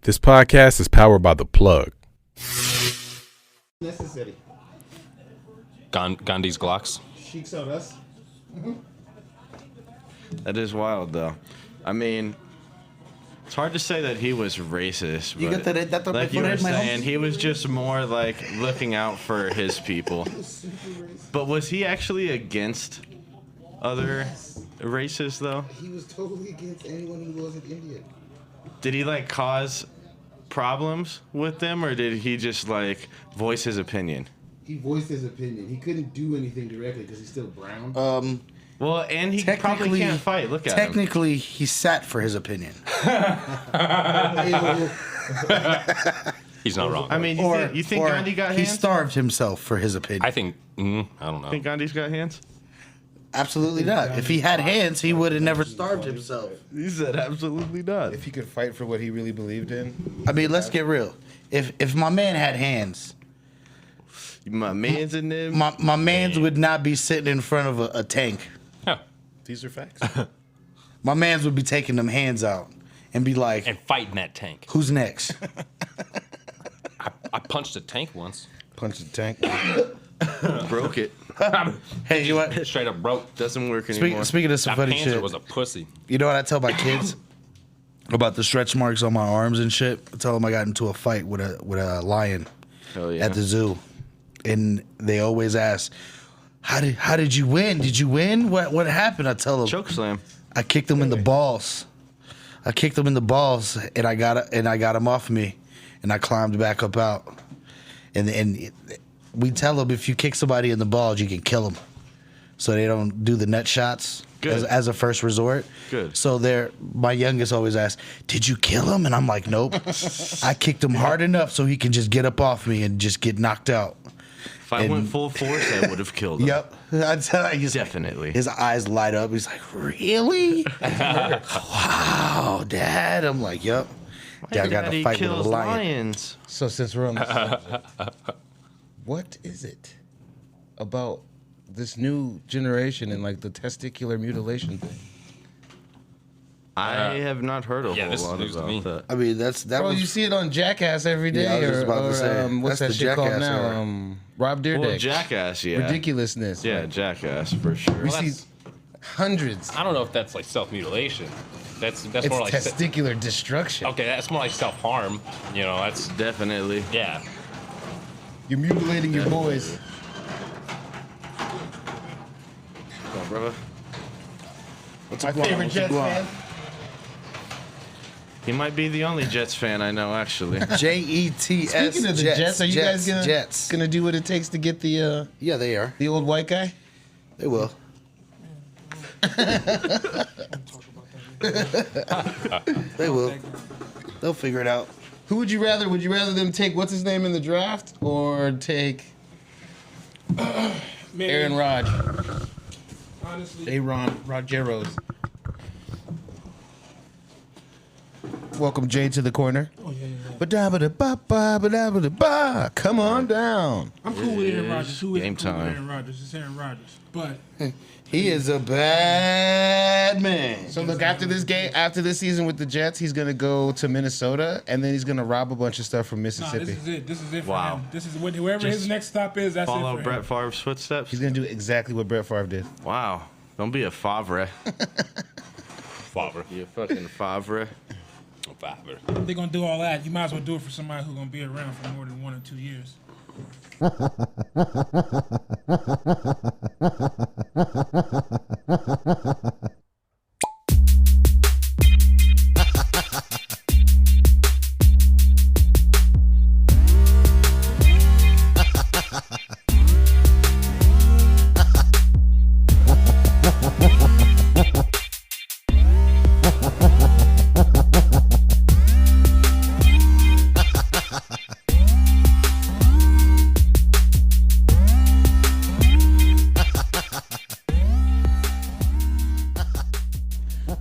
This podcast is powered by The Plug. Necessary. Gandhi's Glocks. Sheiks on us. That is wild, though. I mean, it's hard to say that he was racist. You but got that like you were saying, he was just more like looking out for his people. But was he actually against other races, though? He was totally against anyone who wasn't Indian. Did he like cause problems with them, or did he just like voice his opinion? He voiced his opinion. He couldn't do anything directly because he's still brown. Well, and he probably can't fight. Look at him. Technically, he sat for his opinion. He's not wrong. I mean, you think Gandhi got he hands? starved himself for his opinion. I think, I don't know. Think Gandhi's got hands? Absolutely not. If he had hands, he would have never starved himself. He said absolutely not. If he could fight for what he really believed in. I mean, let's get real. If my man had hands, My man's in them. my man's would not be sitting in front of a tank. Huh. These are facts. My man's would be taking them hands out and be like, And fighting that tank. who's next? I punched a tank once. Punch the tank. Broke it. Hey, you know what? Straight up broke. Doesn't work anymore. Speaking of some That funny Panzer shit, was a pussy. you know what I tell my kids about the stretch marks on my arms and shit? I tell them I got into a fight with a lion Hell yeah. at the zoo, and they always ask, "How did you win? Did you win? What happened?" I tell them, Choke slam. I kicked him in the balls. And I got him off me, and I climbed back up out. And we tell them if you kick somebody in the balls, you can kill them, so they don't do the nut shots as a first resort. Good. So my youngest always asks, "Did you kill him?" And I'm like, "Nope." I kicked him hard enough so he can just get up off me and just get knocked out. If I went full force, I would have killed him. Yep. I tell you, Definitely. His eyes light up. He's like, "Really? Wow, Dad." I'm like, "Yep." Dad got to fight with a lion. lions. So since we're on this, what is it about this new generation and like the testicular mutilation thing? I have not heard a Yeah, whole this is lot news to me. about that. I mean, that Bro, was you see it on Jackass every day. Yeah, I was just about to say, what's that's that the shit called Jackass now? era. Rob Dyrdek. Well, Jackass, yeah. Ridiculousness. Yeah, Jackass, for sure. We Well, see hundreds. I don't know if that's like self-mutilation. That's It's more like... testicular destruction. Okay, that's more like self-harm. You know, that's... Definitely. Yeah. You're mutilating your boys. Come on, brother. My favorite Jets fan. He might be the only Jets fan I know, actually. Jets. Speaking of the Jets, are you guys gonna do what it takes to get the Yeah, they are. the old white guy? They will. They will. They'll figure it out. Who would you rather? Would you rather them take what's his name in the draft or take Aaron Rodgers? Honestly, Aaron Rodgers. Welcome, Jay, to the corner. oh yeah. Ba-da-ba-da-ba-ba-ba-da-ba-da-ba. Come on down. I'm cool with Aaron Rodgers. Who Game isn't cool with time. Aaron Rodgers? It's Aaron Rodgers. But He is a bad man. So look, after this season with the Jets, he's gonna go to Minnesota, and then he's gonna rob a bunch of stuff from nah, Mississippi. this is it. This is it for Wow. him. This is wherever his next stop is. That's Follow it for Brett him. Favre's footsteps. He's gonna do exactly what Brett Favre did. Wow. Don't be a Favre. Favre. You fucking Favre. Favre. If they're gonna do all that, you might as well do it for somebody who's gonna be around for more than 1 or 2 years.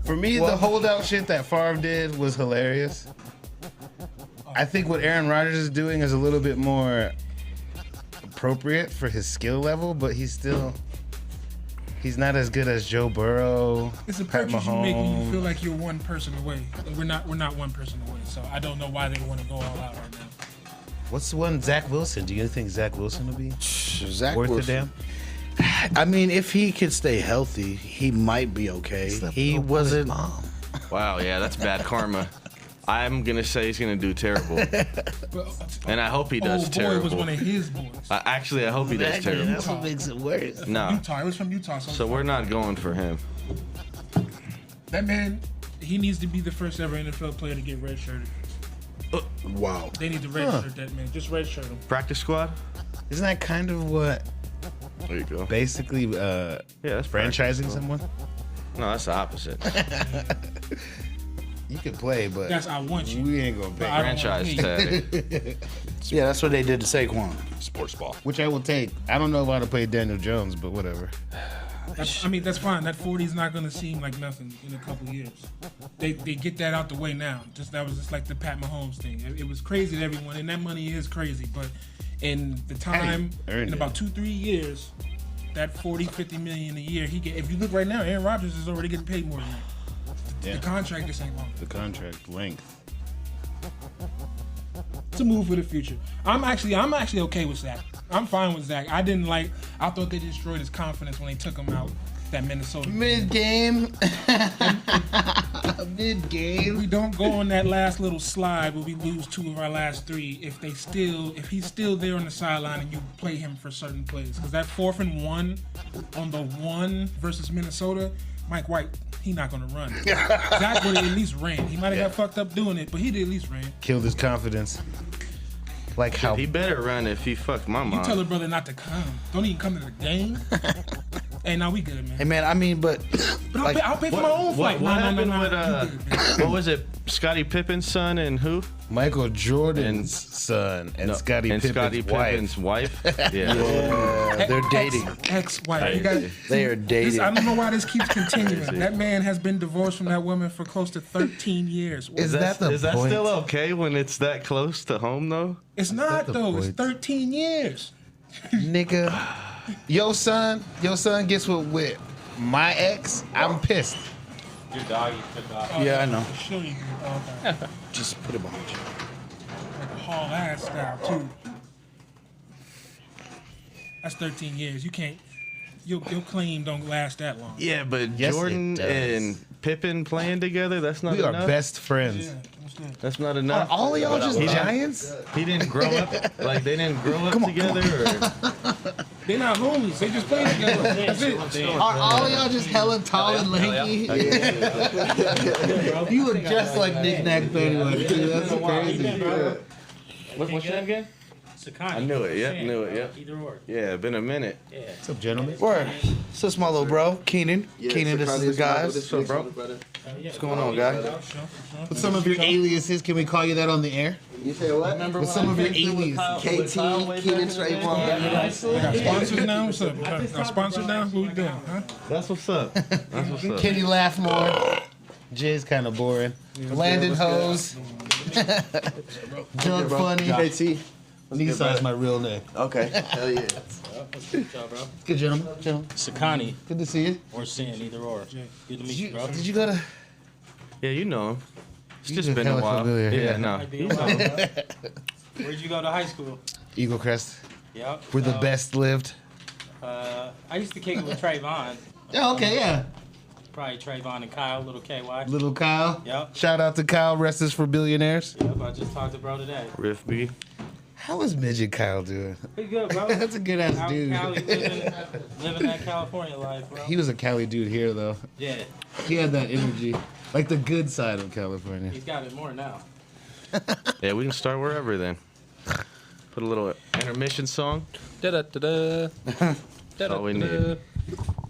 For me, the holdout shit that Favre did was hilarious. I think what Aaron Rodgers is doing is a little bit more appropriate for his skill level, but he's still He's not as good as Joe Burrow. It's a Pat purchase you make when you Mahomes. feel like you're one person away. And we're not one person away. So I don't know why they want to go all out right now. What's the one? Zach Wilson. Do you think Zach Wilson will be Zach worth Wilson. a damn? I mean, if he could stay healthy, he might be okay. He wasn't. Wow, yeah, that's bad karma. I'm gonna say he's gonna do terrible, and I hope he does Boy terrible. was one of his boys. Actually, I hope he does terrible. That's what makes it worse. No, Utah. It was from Utah. so we're not going for him. That man, he needs to be the first ever NFL player to get redshirted. Wow. They need to redshirt that man. Just redshirt him. Practice squad. Isn't that kind of what There you go. basically Yeah, that's practice franchising squad. someone? No, that's the opposite. You can play, but That's I want you. we ain't gonna But pay. I don't Franchise wanna tag. Yeah, that's what they did to Saquon. Sports ball. Which I will take. I don't know if I to play Daniel Jones, but whatever. I mean, that's fine. That 40 is not going to seem like nothing in a couple of years. They get that out the way now. That was just like the Pat Mahomes thing. It was crazy to everyone, and that money is crazy. But in the time, earned in it. about 2-3 years, that 40, 50 million a year, he get. If you look right now, Aaron Rodgers is already getting paid more than that. Yeah. The contract just ain't long. The contract length. It's a move for the future. I'm actually okay with Zach. I'm fine with Zach. I thought they destroyed his confidence when they took him out that Minnesota. Mid game. Mid game. We don't go on that last little slide where we lose 2 of our last 3 if he's still there on the sideline and you play him for certain plays. Because that 4th and 1 on the 1 versus Minnesota, Mike White, he not gonna run. Zach would have at least ran. He might have got fucked up doing it, but he did at least ran. Killed his confidence. Like how He better run if he fucked my You mom. tell a brother not to come. Don't even come to the game. Hey, now we good, man. Hey, man, I mean, but But I'll pay for my own What flight. happened No. with You good, man. what was it? Scottie Pippen's son and who? Michael Jordan's son and Scottie Pippen's wife. Yeah. they're dating. Ex-wife. You got They are dating. I don't know why this keeps continuing. That man has been divorced from that woman for close to 13 years. Is that the Is that point? still okay when it's that close to home though? It's not the though. It's point? 13 years. Nigga, your son gets with my ex. I'm pissed. Your dog, you took off. Yeah, I know. Sure you do. Oh, okay. Just put it behind you. Like a haul ass style too. That's 13 years. You can't. Your claim don't last that long. Yeah, but Yes, Jordan it does. and Pippen playing together, that's not We are enough. best friends. Yeah, what's that? That's not enough. All of y'all just He didn't- giants? He didn't grow up like they didn't grow up together. Or, They're not homies. They just play together. That's it. Are all of y'all just hella tall and lanky? You look just like Nick Nack 31, too. That's crazy. what's your name again? Sakani. I knew it. Yep, knew it. Yep. Either or. Yeah, been a minute. What's up, gentlemen? Word. So it's my little bro, Keenan. Keenan, this is the guys. What's up, bro? What's going on, guy? What's some of your aliases? Can we call you that on the air? You say what? What's some of your aliases? KT, Keenan Trayvon. Got sponsors now? What's up? Got sponsors now? What we doing? Huh? That's what's up. That's what's up. Kenny Laughmore. Jay's kind of boring. Landon Hose. Doug Funny. KT. Nissan's my real name. Okay. Hell yeah. What's up, bro? Good gentleman. Sakani Good to see you. or Sin, either or. Good to meet you, bro. Did you go to? Yeah, you know him. It's You just look been a hella while. familiar. Yeah, Yeah. no. Might be a while, bro. Where'd you go to high school? Eagle Crest. Yep. Where the best lived. I used to kick it with Trayvon. Yeah. Okay. Yeah. Probably Trayvon and Kyle, little KY. Little Kyle. Yep. Shout out to Kyle. Rest is for billionaires. Yep. I just talked to bro today. Riff B. How is midget Kyle doing? Pretty good, bro. That's a good ass dude. Cali living that California life, bro. He was a Cali dude here though. Yeah. He had that energy, like the good side of California. He's got it more now. Yeah, we can start wherever then. Put a little intermission song. Da-da-da-da. That's all we need.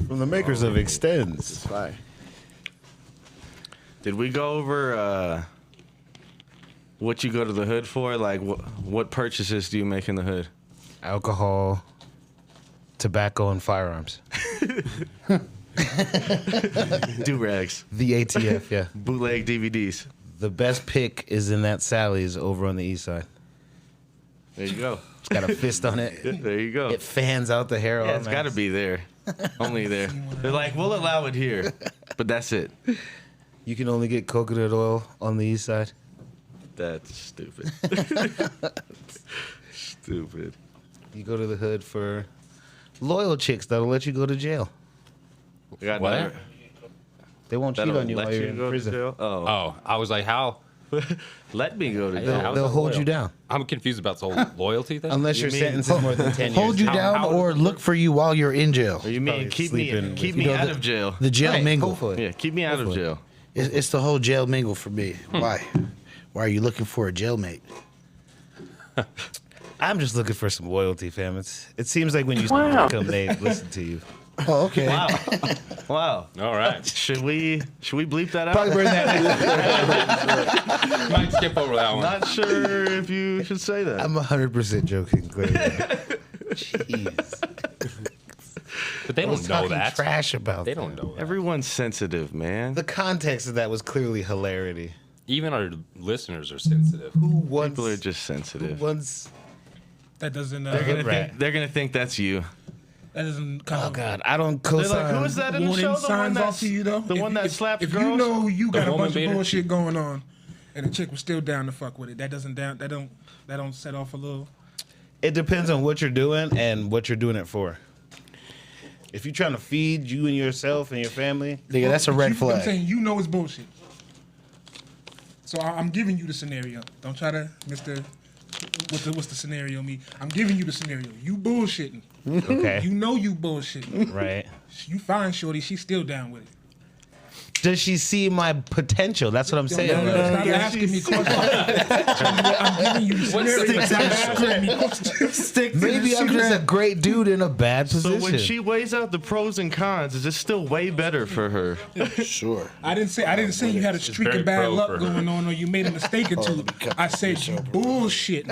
From the makers of Extends. Fire. Did we go over what you go to the hood for? Like, what purchases do you make in the hood? Alcohol, tobacco, and firearms. Do-rags. The ATF, yeah. Bootleg DVDs. The best pick is in that Sally's over on the east side. There you go. It's got a fist on it. There you go. It fans out the hair Yeah, all it's got to nice. be there. Only there. They're like, we'll allow it here, but that's it. You can only get coconut oil on the east side. That's stupid. Stupid. You go to the hood for loyal chicks that'll let you go to jail. I got What? another- They won't cheat That'll on you let while you're you in go to prison. jail? Oh. Oh, I was like, how? Let me go to Yeah, jail. how is They'll that hold loyal? you down. I'm confused about the whole loyalty thing. Unless your mean- sentence is more than 10 years. Hold you down how- or look for you while you're in jail. Or you mean Probably keep me sleeping with- me out of jail? The jail Right, mingle. hopefully. Yeah, keep me out of Hopefully. jail. It's the whole jail mingle for me. Why? Why are you looking for a jailmate? I'm just looking for some loyalty, fam. It seems like when you come, they listen to you. Oh, okay. Wow. Wow. All right. Should we bleep that out? Probably burn that. Might skip over that one. Not sure if you should say that. I'm 100% joking, clearly. Jeez. But they don't know Talking that. trash about They that. don't know that. Everyone's sensitive, man. The context of that was clearly hilarity. Even our listeners are sensitive. Who wants? People are just Who sensitive. wants? That doesn't. They're gonna think that's you. That doesn't come. Oh God, I don't They're co-sign. like, who is that in the Warning show? The one signs off that's to you though. the one that slaps if girls. you know you got a woman bunch of beater? bullshit going on, and the chick was still down to fuck with it, that don't set off a little. It depends on what you're doing and what you're doing it for. If you're trying to feed you and yourself and your family, Nigga, that's a red I'm flag. saying you know it's bullshit. So I'm giving you the scenario. Don't try to, Mr. What's the scenario? Me, I'm giving you the scenario. You bullshitting. okay, You know you bullshitting. right? You find shorty, she's still down with it. Does she see my potential? That's what I'm saying. No, stop asking me questions. I'm giving you the scenario. Stop asking me questions. Maybe I'm just a great dude in a bad position. So when she weighs out the pros and cons, is it still way better for her? Sure. I didn't say you had a streak very of bad pro luck for her. going on or you made a mistake or two. I said you bullshitting.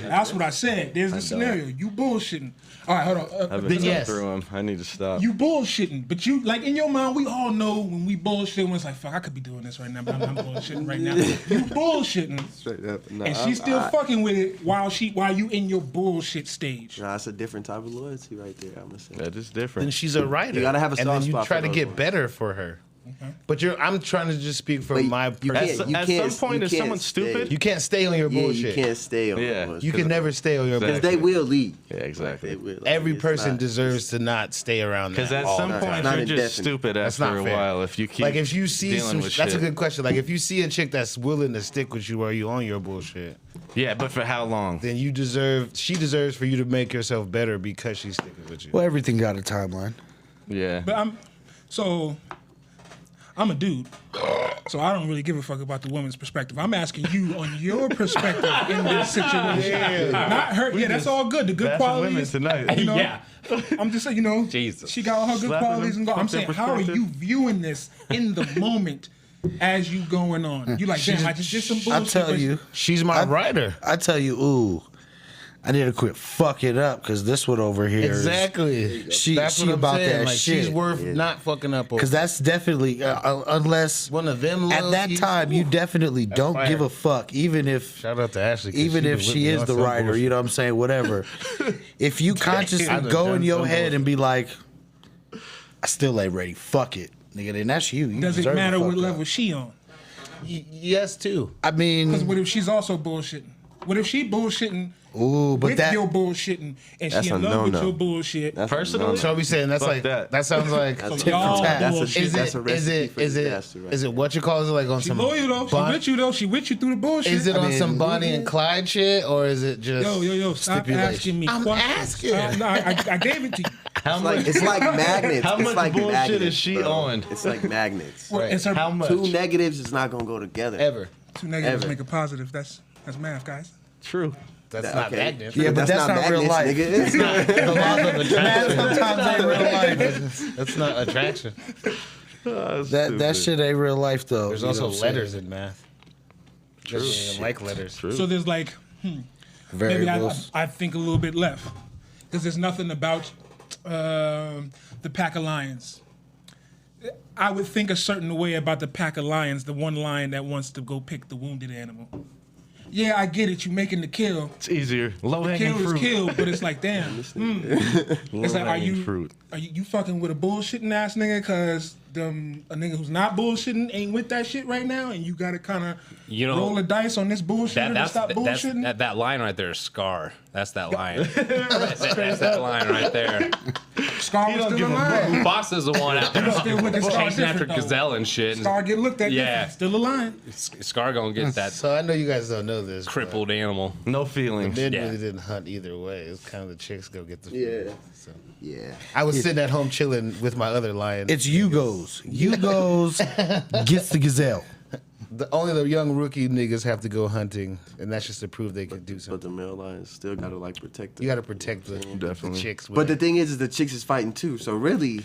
That's what I said. There's the scenario. You bullshitting. All right, hold on. I've Then been yes. through him. I need to stop. You bullshitting, but you like in your mind. We all know when we bullshit. When it's like, fuck, I could be doing this right now, but I'm bullshitting right now. You bullshitting, Straight up. Nah, and she's still fucking with it while you in your bullshit stage. Nah, it's a different type of loyalty right there. I'm gonna say. That is Then different. she's a writer. You gotta have a and soft then you spot try for to those get ones. better for her. But I'm trying to just speak from But my you perspective. can't- At can't- some point, you if can't someone's stay. stupid, You can't stay on your Yeah, bullshit. you can't stay on. Yeah. bullshit. You can never stay on your Exactly. bullshit. They will leave. Yeah, exactly. They will. Like, Every it's person not- deserves to not stay around. Because that at all some the point, time. not you're just indefinite. stupid That's after not a fair. while. If you keep Like if you see dealing some, with that's a shit. good question. Like if you see a chick that's willing to stick with you while you on your bullshit, Yeah, but for how long? then she deserves for you to make yourself better because she's sticking with you. Well, everything got a timeline. Yeah. But I'm a dude, so I don't really give a fuck about the woman's perspective. I'm asking you on your perspective in this situation. Not her. Yeah, that's all good. The good Bashing women qualities. tonight. You know, Yeah. I'm just saying, you know, Jesus. she got all her good Slapping qualities them and go. I'm from their saying, how are perspective. you viewing this in the moment as you going on? You like, damn, I just did some bullshit. I tell but you, She's my writer. I tell you, ooh, I need to quit fucking up because this one over here is- Exactly. She That's what she I'm about saying. that Like, shit. she's worth not fucking up. Because that's definitely unless one of them. at that loyalties. time you definitely don't fire. give a fuck, even if Shout out to Ashley. 'cause even she if been with she me is on the some writer, bullshit. you know what I'm saying, whatever. If you consciously I done go done in your some head bullshit. and be like, I still ain't ready, fuck it, nigga, then that's you. You does it deserve to matter what fuck level up. she on? Yes, too. I Because mean, what if she's also bullshitting? What if she bullshitting ooh, but with that your bullshitting and That's she a in love with no-no. your bullshit? That's Personally? So we saying that's Fuck like that. that sounds like That's So y'all tat. bullshit. is That's a it recipe for disaster right is it what you call it, like on She some loyal though. She Bon- with you though. She with you through the bullshit. is it on mean, some Bonnie and Clyde shit or is it just Yo, stop stipulation? asking me I'm questions. asking. No, I gave it to you. It's like magnets. How It's much like bullshit magnets, is she bro. on? It's like magnets. Well, it's her How much? Two negatives is not gonna go together. ever. two negatives Ever. make a positive. That's math, guys. True. That's not Okay. magnet. Yeah, but that's not real life. Nigga. It's not. The laws of attraction. sometimes ain't real life. That's not attraction. That shit ain't real life though. There's you know also what I'm saying? letters in math. True. Like letters. True. So there's like maybe Variables. I think a little bit left because there's nothing about the Pack of Lions. I would think a certain way about the Pack of Lions, the one lion that wants to go pick the wounded animal. yeah, I get it. You making the kill. It's easier. Low The hanging kill fruit. is kill, but it's like, damn. It's like, are you fucking with a bullshitting ass nigga? Cause a nigga who's not bullshitting ain't with that shit right now, and you gotta kind of roll the dice on this bullshit to stop bullshitting. That line right there is Scar. That's that line. that's that line right there. Scar was still alive. Mufasa's the one out there Still with the Scar chasing after different, though. Gazelle and shit. Scar get looked at. Yeah. Different. Still alive. Scar gonna get that So I know you guys don't know this. crippled animal. No The feelings. men Yeah. really didn't hunt either way. It was kind of the chicks go get the food. Yeah. So. Yeah. I was sitting at home chilling with my other lion. It's Yugos. Yugos gets the gazelle. Only the young rookie niggas have to go hunting, and that's just to prove they can do But something. the male lions still gotta like protect You them. got to protect the Definitely. chicks. But the thing is the chicks is fighting too. So really,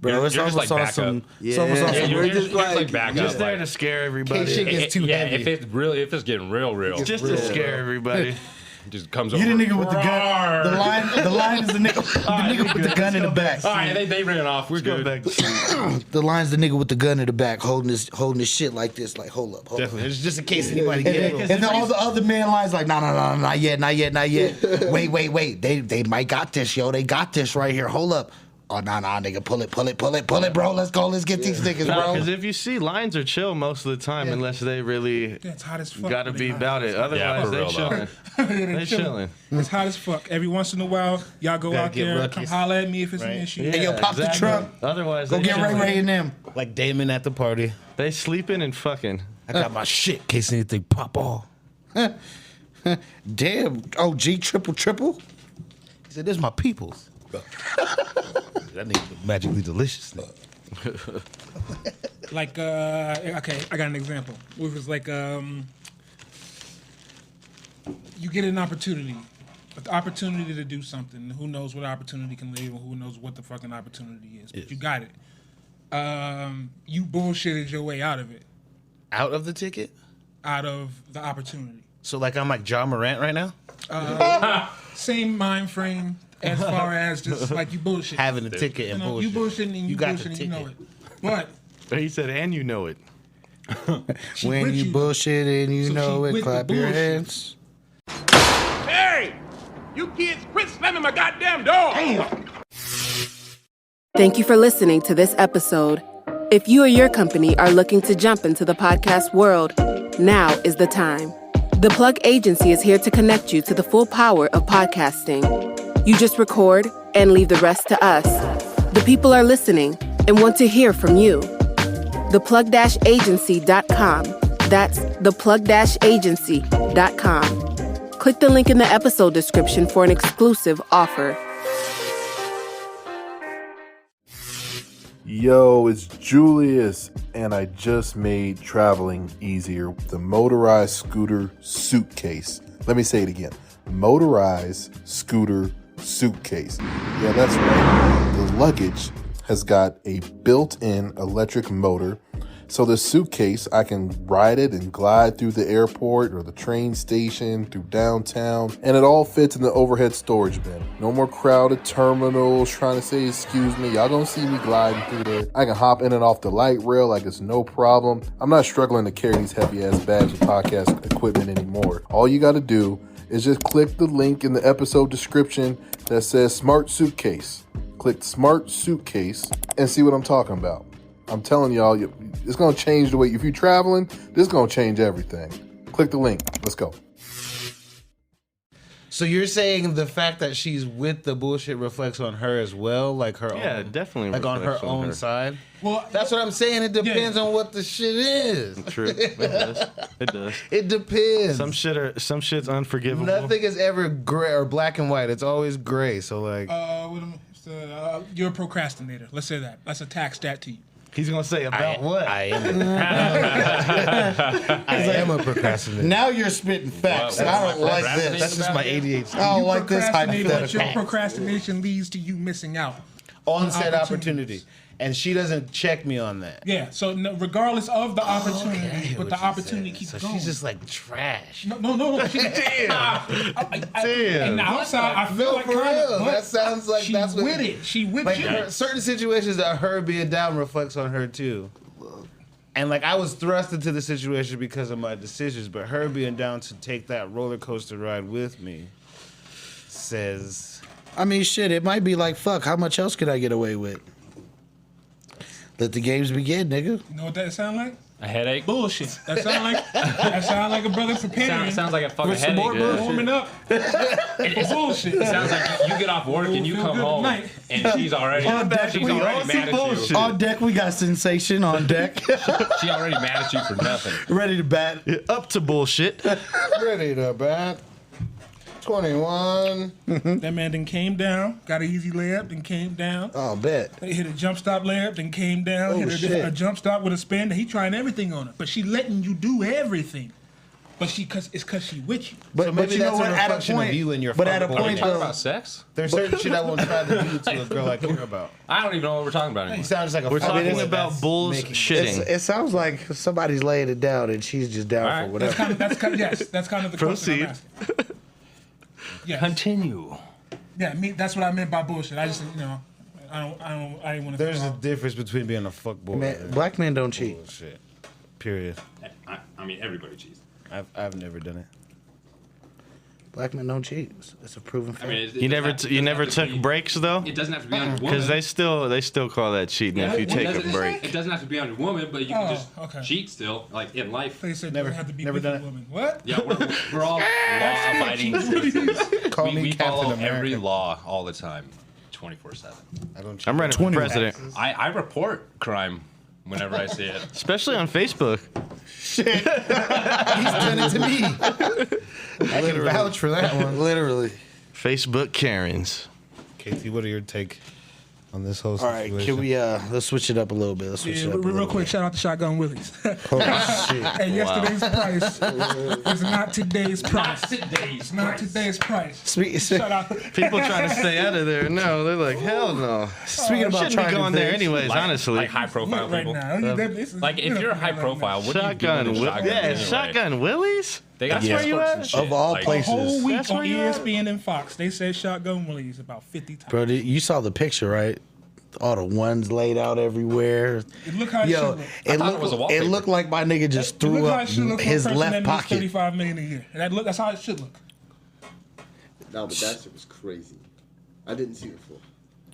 Bro, it's You're just almost like on backup. some. yeah, It's almost on Yeah, some. you're just just like back Just up. there Like, to scare everybody. Case shit gets too heavy. if it's getting real, Just to scare everybody. just comes You over. the nigga with the gun. The lion is the nigga with the gun in the back. All right, they ran off. We're Go good. back. The lion's the nigga with the gun in the back, holding his shit like this, like hold up. Definitely. It's just in case anybody And gets then all the other man lions like, no, not yet. Wait. They might got this, yo. They got this right here. Hold up. Oh, nah, nigga. Pull it, bro. Let's go. Let's get these niggas, bro. Because if you see, lions are chill most of the time unless they really Yeah, it's hot as fuck. got to when be they hunt. about it. Otherwise, for they real, though. chilling. They chilling. It's hot as fuck. Every once in a while, y'all go Gotta out get there, lucky. come holler at me if it's an Right. issue. Hey, yo, pop the trunk. Otherwise, Go they get Ray chilling. Ray and them. like Damon at the party. They sleeping and fucking. I got my shit in case anything pop off. Damn. Oh, G triple. He said, "This is my peoples." That nigga magically delicious. Nigga. Like, okay, I got an example. It was like, you get an opportunity to do something. Who knows what opportunity can leave, or who knows what the fucking opportunity is. But you got it. You bullshitted your way out of it, Out of the ticket. out of the opportunity. So like I'm like John Morant right now, Same mind frame as far as just like you bullshit. having a ticket You and know, bullshit. you bullshitting and you got the bullshitting and you know ticket. it. But He said, and you know it. she When with you bullshitting, you So know she it. with the Clap your bullshit. hands. Hey! You kids quit slamming my goddamn door! Thank you for listening to this episode. If you or your company are looking to jump into the podcast world, now is the time. The Plug Agency is here to connect you to the full power of podcasting. You just record and leave the rest to us. The people are listening and want to hear from you. Theplug-agency.com. That's theplug-agency.com. Click the link in the episode description for an exclusive offer. Yo, it's Julius, and I just made traveling easier with the motorized scooter suitcase. Let me say it again. Motorized scooter suitcase. Yeah, that's right. The luggage has got a built-in electric motor. So the suitcase, I can ride it and glide through the airport or the train station, through downtown, and it all fits in the overhead storage bin. No more crowded terminals trying to say, excuse me, y'all gonna see me gliding through there. I can hop in and off the light rail like it's no problem. I'm not struggling to carry these heavy ass bags of podcast equipment anymore. All you gotta do is just click the link in the episode description that says Smart Suitcase. Click Smart Suitcase and see what I'm talking about. I'm telling y'all, it's going to change the way, if you're traveling, this is going to change everything. Click the link. Let's go. So you're saying the fact that she's with the bullshit reflects on her as well, like her own, Yeah, definitely like on her reflects on own her. side. Well, That's what I'm saying. It depends on what the shit is. True. It does. It does. It depends. Some shit's unforgivable. Nothing is ever gray or black and white. It's always gray. So like, you're a procrastinator. Let's say that. Let's attach that to you. He's gonna say about what? I am a procrastinator. Now you're spitting facts. and I don't like this. That's just my ADHD. I don't like this Procrastinating, but hypothetical. your procrastination leads to you missing out. On said opportunities. opportunity. And she doesn't check me on that. Yeah, so regardless of the opportunity, Okay, I hear but what the you're opportunity saying. keeps So going. she's just like trash. No. She, Damn. And the outside, I feel No, like for kind real. of. That sounds like she that's what. with it. She with Like you. certain situations that her being down reflects on her too. And like I was thrust into the situation because of my decisions, but her being down to take that roller coaster ride with me says, I mean, shit, it might be like, fuck, how much else could I get away with? Let the games begin, nigga. You know what that sound like? A headache? Bullshit. That sound like a brother preparing. Sounds like a fucking with some more headache. warming up. It's bullshit. It sounds like you get off work and you Feel come good home tonight. and she's already mad at you. On deck, we got sensation on deck. She already mad at you for nothing. Ready to bat. Up to bullshit. ready to bat. 21. That man then came down, got an easy layup, then came down. Oh, bet. They hit a jump stop layup, then came down. Oh, Hit shit. a jump stop with a spin. He trying everything on her, but she letting you do everything. But it's cause she with you. But, So but maybe you know that's what? a At a reflection point, of you and your but at a fuckboy. Are we point, talking though, about sex? There's certain shit I won't try to do to a girl I care about. I don't even know what we're talking about He anymore. sounds like a We're talking fuckboy about that's bulls making- shitting. it sounds like somebody's laying it down and she's just down All for right. whatever. That's kind of the question I'm asking. Yes. Continue. Yeah, that's what I meant by bullshit. I just, I didn't want to. There's a difference between being a fuckboy Man, and black men don't cheat. bullshit. Period. I mean, everybody cheats. I've never done it. Black men don't cheat. It's a proven fact. I mean, You never took breaks though, It doesn't have to be on your woman. because they still call that cheating if you It take a doesn't- break. It doesn't have to be on your woman, but you can just okay. cheat still, like in life. They said Never- never have to be never with done a it. woman. What? Yeah, we're all law-abiding citizens. Call me We follow Captain every America. law all the time, 24/7. I don't cheat. I'm running for president, I report crime whenever I see it. especially on Facebook. He's done it to me. I can vouch for that one. Literally. Facebook Karens. KT, what are your take on this whole All situation? right, can we let's switch it up a little bit. Let's switch Yeah, it up a real little quick, bit. shout out to Shotgun Willies. Holy shit. And yesterday's price is not today's price. Today's Not today's price. Speaking Shout out. People trying to stay out of there. No, they're like, hell no. about Shouldn't be trying going there things, anyways, honestly. Like high-profile Look right people. now. Like if you're high profile, what Shotgun, do you do with a shotgun? yeah, anyway? Shotgun Willies. They got Yeah. escorts and shit. Of all Like, places. A whole week That's on where you at? ESPN and Fox, they said Shotgun Willies about 50 times. Bro, you saw the picture, right? All the ones laid out everywhere. Look how it should Yo, look. it thought it was a looked, wallpaper. it looked like my nigga just threw Look how up it should look for a his person left that makes pocket. $35 million a year. That's how it should look. No, but that shit was crazy. I didn't see it before.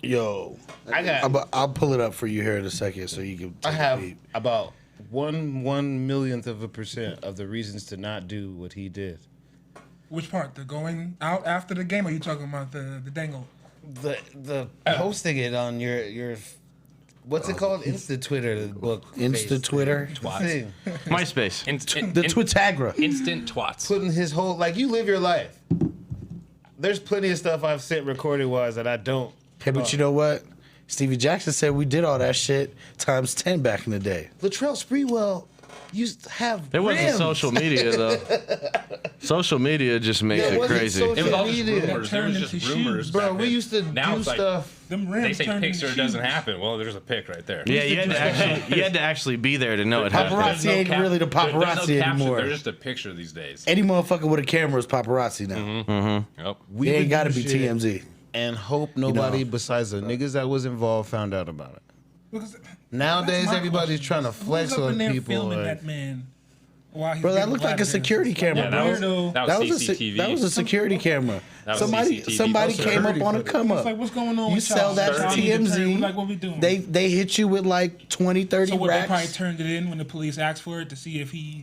Yo, I got. I'll pull it up for you here in a second so you can. I take a have peep. about 1/1,000,000% of the reasons to not do what he did. Which part? The going out after the game? Or are you talking about the dangle? The posting it on your what's it called? Insta Twitter book. Insta Twitter, Thing. MySpace. the Twitagra. Instant twats. Putting his whole like you live your life. There's plenty of stuff I've sent recording wise that I don't. Hey, but you know what? Stevie Jackson said we did all that shit times 10 back in the day. Latrell Sprewell used to have. There wasn't rims. social media though. Social media just makes Yeah, it it wasn't crazy. social It was all just media. rumors. There was just Turned into rumors, shoes. Bro, back we then. used to Now do it's like, stuff. Them rims They say turned picture into doesn't shoes. happen. Well, there's a pic right there. Yeah, you had to actually be there to know it happened. Paparazzi ain't really the There's no paparazzi caption. anymore. They're just a picture these days. Any motherfucker with a camera is paparazzi now. Yep. We It ain't would got to do be shit TMZ. And hope nobody besides the niggas that was involved found out about it. Because Nowadays, that's my everybody's question. trying to flex Who's up in on there people. filming like- that man while he's Bro, that getting looked like a black security hands? camera, Yeah, bro. that was CCTV. That was a security camera. That was Somebody CCTV. somebody That was came up security on a footage. come up. It's like, what's going on You with y'all? sell that to Y'all need to turn- TMZ. Like, what we doing? They hit you with like 20, 30 so what, they probably racks. turned it in when the police asked for it to see if he.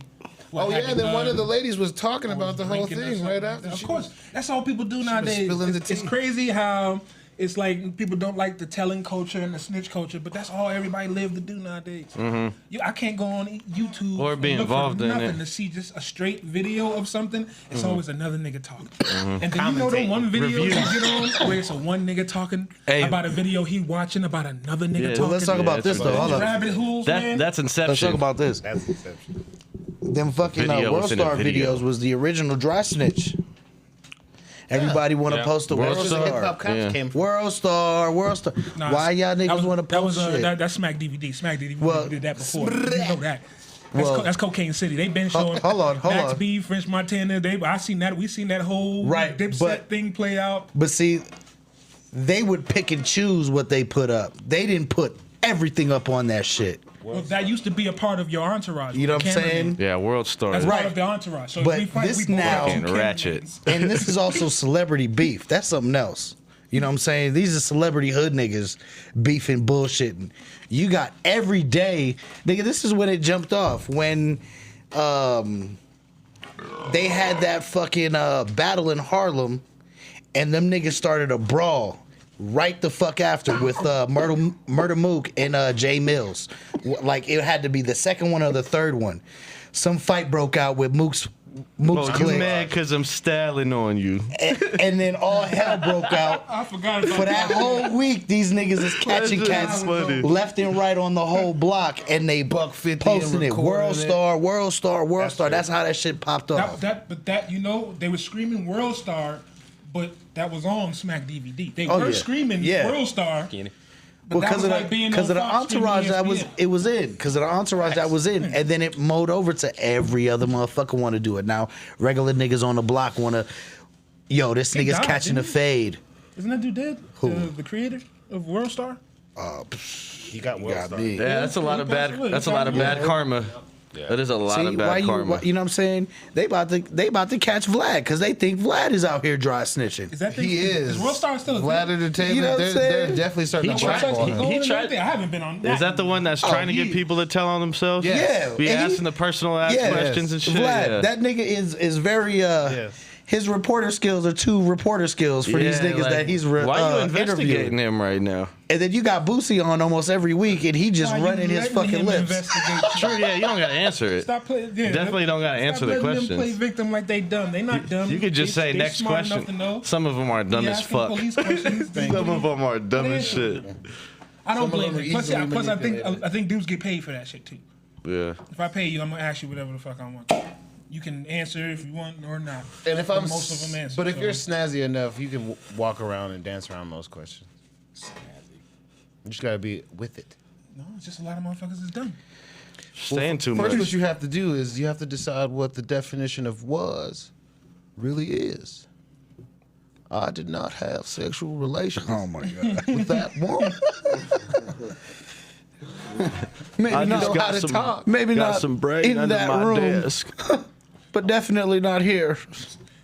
what Oh had yeah, the then one gun of the ladies was talking or about was the whole drinking or thing something right like after. that. Of she course, that's all people do was nowadays. spilling the It's tea. crazy how it's like people don't like the telling culture and the snitch culture, but that's all everybody live to do nowadays. I can't go on YouTube Or be and look involved for in nothing it. to see just a straight video of something. It's always another nigga talking. And then you know the one video you get on where it's a one nigga talking Hey. about a video he watching about another nigga Yeah. talking. Well, let's talk about that's this though. ridiculous. Hold up. Rabbit holes, man. That's Let's talk Inception. about this. That's exception. Them fucking Video World within a Star video. videos was the original dry snitch. Everybody want to Yeah. post the World World That's where the hip Star. hop cops Yeah. came from. World Star, World Star. Nah, Why y'all that niggas was- want to that was post shit? that's Smack DVD. Smack DVD Well, did that before. You know that. Well- That's Cocaine City. They've been showing hold on. Max B, French Montana. I seen that. We seen that whole Right, Dipset but- thing play out. But see, they would pick and choose what they put up. They didn't put everything up on that shit. Well, that used to be a part of your entourage. You know what I'm saying? Yeah, World Star. That's part of the entourage. So But we fight, this we both now- have two Ratchet. cameramen. And this is also celebrity beef. That's something else. You know what I'm saying? These are celebrity hood niggas beefing, bullshitting. You got every day, nigga. This is when it jumped off when they had that fucking battle in Harlem, and them niggas started a brawl right the fuck after with Murder Mook and Jay Mills. Like it had to be the second one or the third one. Some fight broke out with Mook's You clique. mad because I'm styling on you. And then all hell broke out. I forgot about For that whole week, these niggas is catching That's cats funny. left and right on the whole block, and they $1.50 posting and it. World recording it. Star, World Star, World Star. That's how that shit popped off. But you know, they were screaming World Star, but that was on Smack DVD. They Oh, were yeah. screaming Yeah. World Star. But Well, because of the entourage that was in, because of the entourage that was in, and then it mowed over to every other motherfucker want to do it. Now regular niggas on the block want to, this He nigga's died, catching a didn't he? fade. Isn't that dude dead? Who? The creator of World Star? He got World Got Star. me. Yeah, that's a lot of bad. That's a lot of bad karma. That is a lot See, of bad karma. you know what I'm saying? They about to catch Vlad because they think Vlad is out here dry snitching. Is that He is. World Star still a Vlad thing? Entertainment, You know what I'm they're saying? definitely starting to tried- blackball He him. going and tried- everything. I haven't been on that. Is that the one that's trying to get people to tell on themselves? Yeah. Be And he- asking the personal ass questions and shit. Vlad, yeah. that nigga is very his reporter skills are two reporter skills for these Yeah, niggas like, that he's why you investigating interviewing. him right now? And then you got Boosie on almost every week, and he just Why you running his letting fucking him lips. investigate you? Sure, yeah, you don't gotta answer it. Stop playing. Yeah, Definitely don't gotta answer the Stop letting them questions. play victim like they dumb. They not dumb. You could just say They next smart enough question. to know. Some of them are dumb He as asking fuck. police questions. Some of them are dumb as shit. I don't Some of blame them are him. Plus, easily I think manipulated. dudes get paid for that shit too. Yeah. If I pay you, I'm gonna ask you whatever the fuck I want. You can answer if you want or not. And if But I'm, most of them answer. but if so- you're snazzy enough, you can walk around and dance around most questions. You just gotta be with it. no, it's just a lot of motherfuckers is dumb. Saying too First, much. what you have to do is you have to decide what the definition of was really is. I did not have sexual relations Oh my god! with that woman. Maybe I not. just know how got to some, talk. Maybe got not some brain in under that my room, desk. but definitely not here.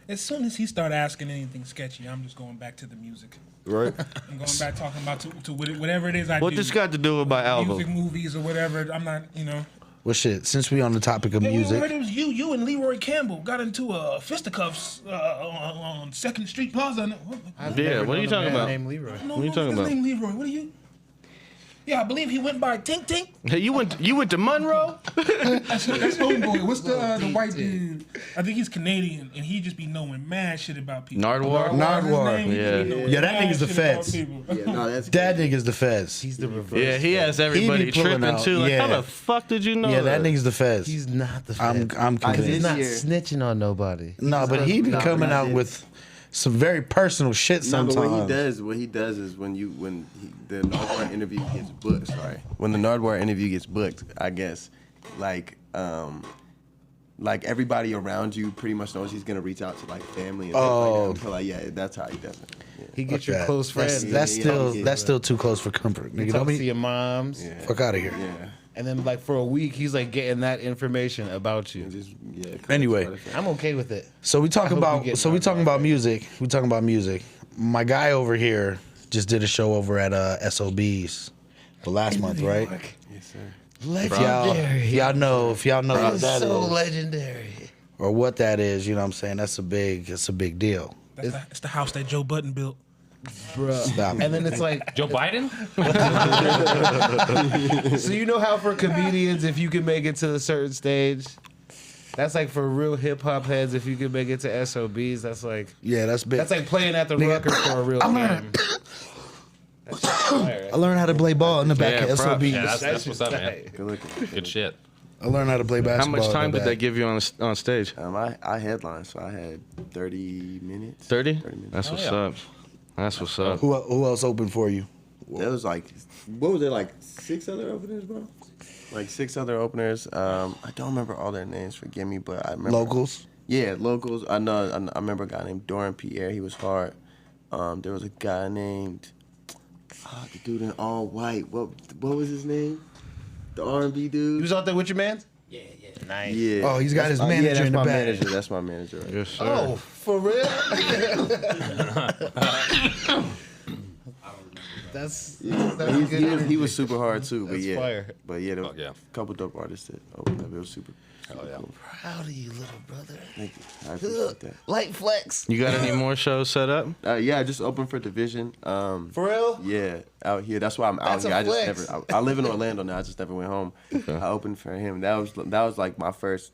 As soon as he start asking anything sketchy, I'm just going back to the music. Right. I'm going back talking about to whatever it is I What do. this got to do with my music, album? movies, or whatever. I'm not, Well, shit. Since we on the topic of Hey, I heard music, it was you and Leroy Campbell got into fisticuffs on 2nd Street Plaza. Yeah, what are you talking about? Named Leroy. No, What are you talking his about? name Leroy. What are you? Yeah, I believe he went by Tink Tink. Hey, you went to Monroe? That's homeboy. What's the white dude? I think he's Canadian, and he just be knowing mad shit about people. Nardwar? Nardwar. His name, he just be knowing Yeah, that mad nigga's the shit about feds. people. that nigga's the feds. He's the reverse. Yeah, he has everybody He be pulling tripping out, too. Like, yeah. how the fuck did you know Yeah, that that? nigga's the feds. He's not the I'm feds. convinced. He's not snitching on nobody. No, but he be coming out with some very personal shit No, sometimes. but what he does is the Nardwar interview gets booked. Sorry, when the Nardwar interview gets booked, I guess, like everybody around you pretty much knows he's gonna reach out to like family and stuff like that. So yeah, that's how he does it. Yeah. He gets Fuck your that. close friends. That's still too close for comfort. He Nigga, talks don't to be your moms. Yeah. fuck out of here. Yeah. And then like for a week, he's like getting that information about you. Anyway, I'm okay with it. So we talking I hope you about get music. We talking about music. My guy over here just did a show over at SOBs the last month, right? Yes, sir. Legendary. If y'all know what that So is, legendary. or what that is, you know what I'm saying? That's a big deal. It's the house that Joe Budden built. Stop it. And then it's like, Joe Biden? so you know how for comedians, if you can make it to a certain stage, that's like for real hip hop heads. If you can make it to SOBs, that's like That's big. that's like playing at the Nigga, Rucker for a real game. I learned how to play ball in the back of props. SOBs. Yeah, that's what's up, man. Good looking. Good shit. I learned how to play How basketball. much time in the did they back. give you on stage? I headlined, so I had 30 minutes. 30? 30 minutes. That's what's up. That's what's up. Who else opened for you? There was like, what was there, like 6 other openers, bro? Like 6 other openers. I don't remember all their names, forgive me, but I remember. Locals? Yeah, locals. I remember a guy named Doran Pierre. He was hard. There was a guy named, the dude in all white. What was his name? The R&B dude. You was out there with your man? Yeah. Nice. Yeah. Oh, he's got his manager that's in the my back. manager. That's my manager. Right? Yes, sir. Oh, for real? That's He was super hard too. But That's yeah, fire. but yeah, there was yeah. a couple dope artists that opened up. It was super. Oh yeah. Cool. proud of you, little brother. Thank you. I appreciate that. Light flex. You got any more shows set up? Yeah, I just opened for Division. For real? Yeah, out here. That's why I'm out That's here. a I just flex. never. I live in Orlando now. I just never went home. I opened for him. That was like my first,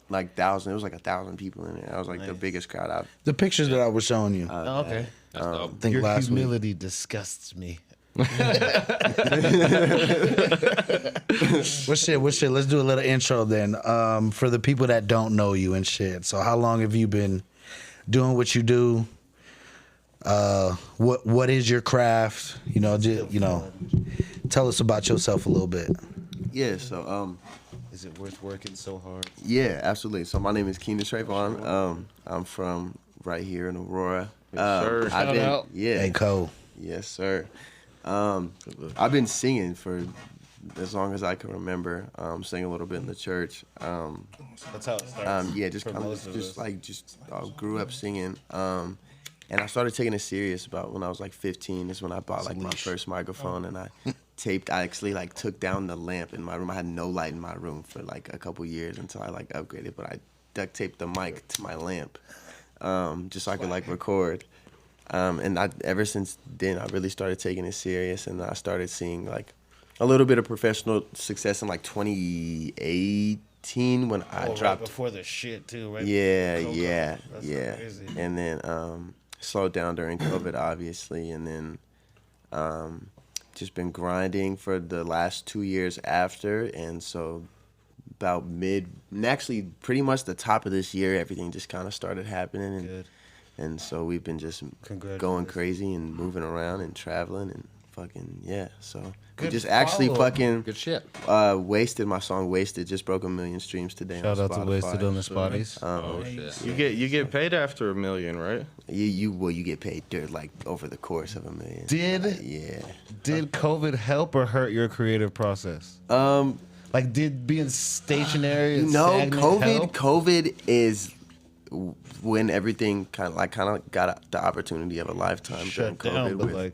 like 1,000. It was like 1,000 people in there. I was like the biggest crowd I've. The pictures that I was showing you. Oh, okay. That's dope. I think Your last week. humility disgusts me. What shit? Let's do a little intro then. For the people that don't know you and shit. So how long have you been doing what you do? What is your craft? Tell us about yourself a little bit. Yeah. So Is it worth working so hard? Yeah, absolutely. So my name is Keenan Trayvon. I'm from right here in Aurora. sir. I've been, out. yeah. Hey, Cole. Yes, sir. I've been singing for as long as I can remember. Sing a little bit in the church. That's how it starts. Yeah, just for kind of most of just us. grew up singing. And I started taking it serious about when I was like 15. Is when I bought like my first microphone, and I actually like took down the lamp in my room. I had no light in my room for like a couple years until I like upgraded, but I duct taped the mic to my lamp just so I could like record. And ever since then, I really started taking it serious, and I started seeing like a little bit of professional success in like 2018 when I dropped. Right before the shit too, right? Yeah, Coco. yeah, That's yeah. crazy. And then slowed down during COVID, obviously, and then just been grinding for the last 2 years after, and so about actually pretty much the top of this year, everything just kind of started happening, and Good. and so we've been just Congratulations. going crazy and moving around and traveling and fucking yeah. So we Good just actually follow-up. fucking Good shit. Wasted. My song "Wasted" just broke 1 million streams today. Shout on out to Spotify. Wasted on the Spotties. Oh shit. You get paid after 1 million, right? You get paid dirt like over the course of 1 million. Did COVID help or hurt your creative process? Like, did being stationary and stagnant help? COVID is when everything kind of got the opportunity of a lifetime during Shut down, COVID. but with, like,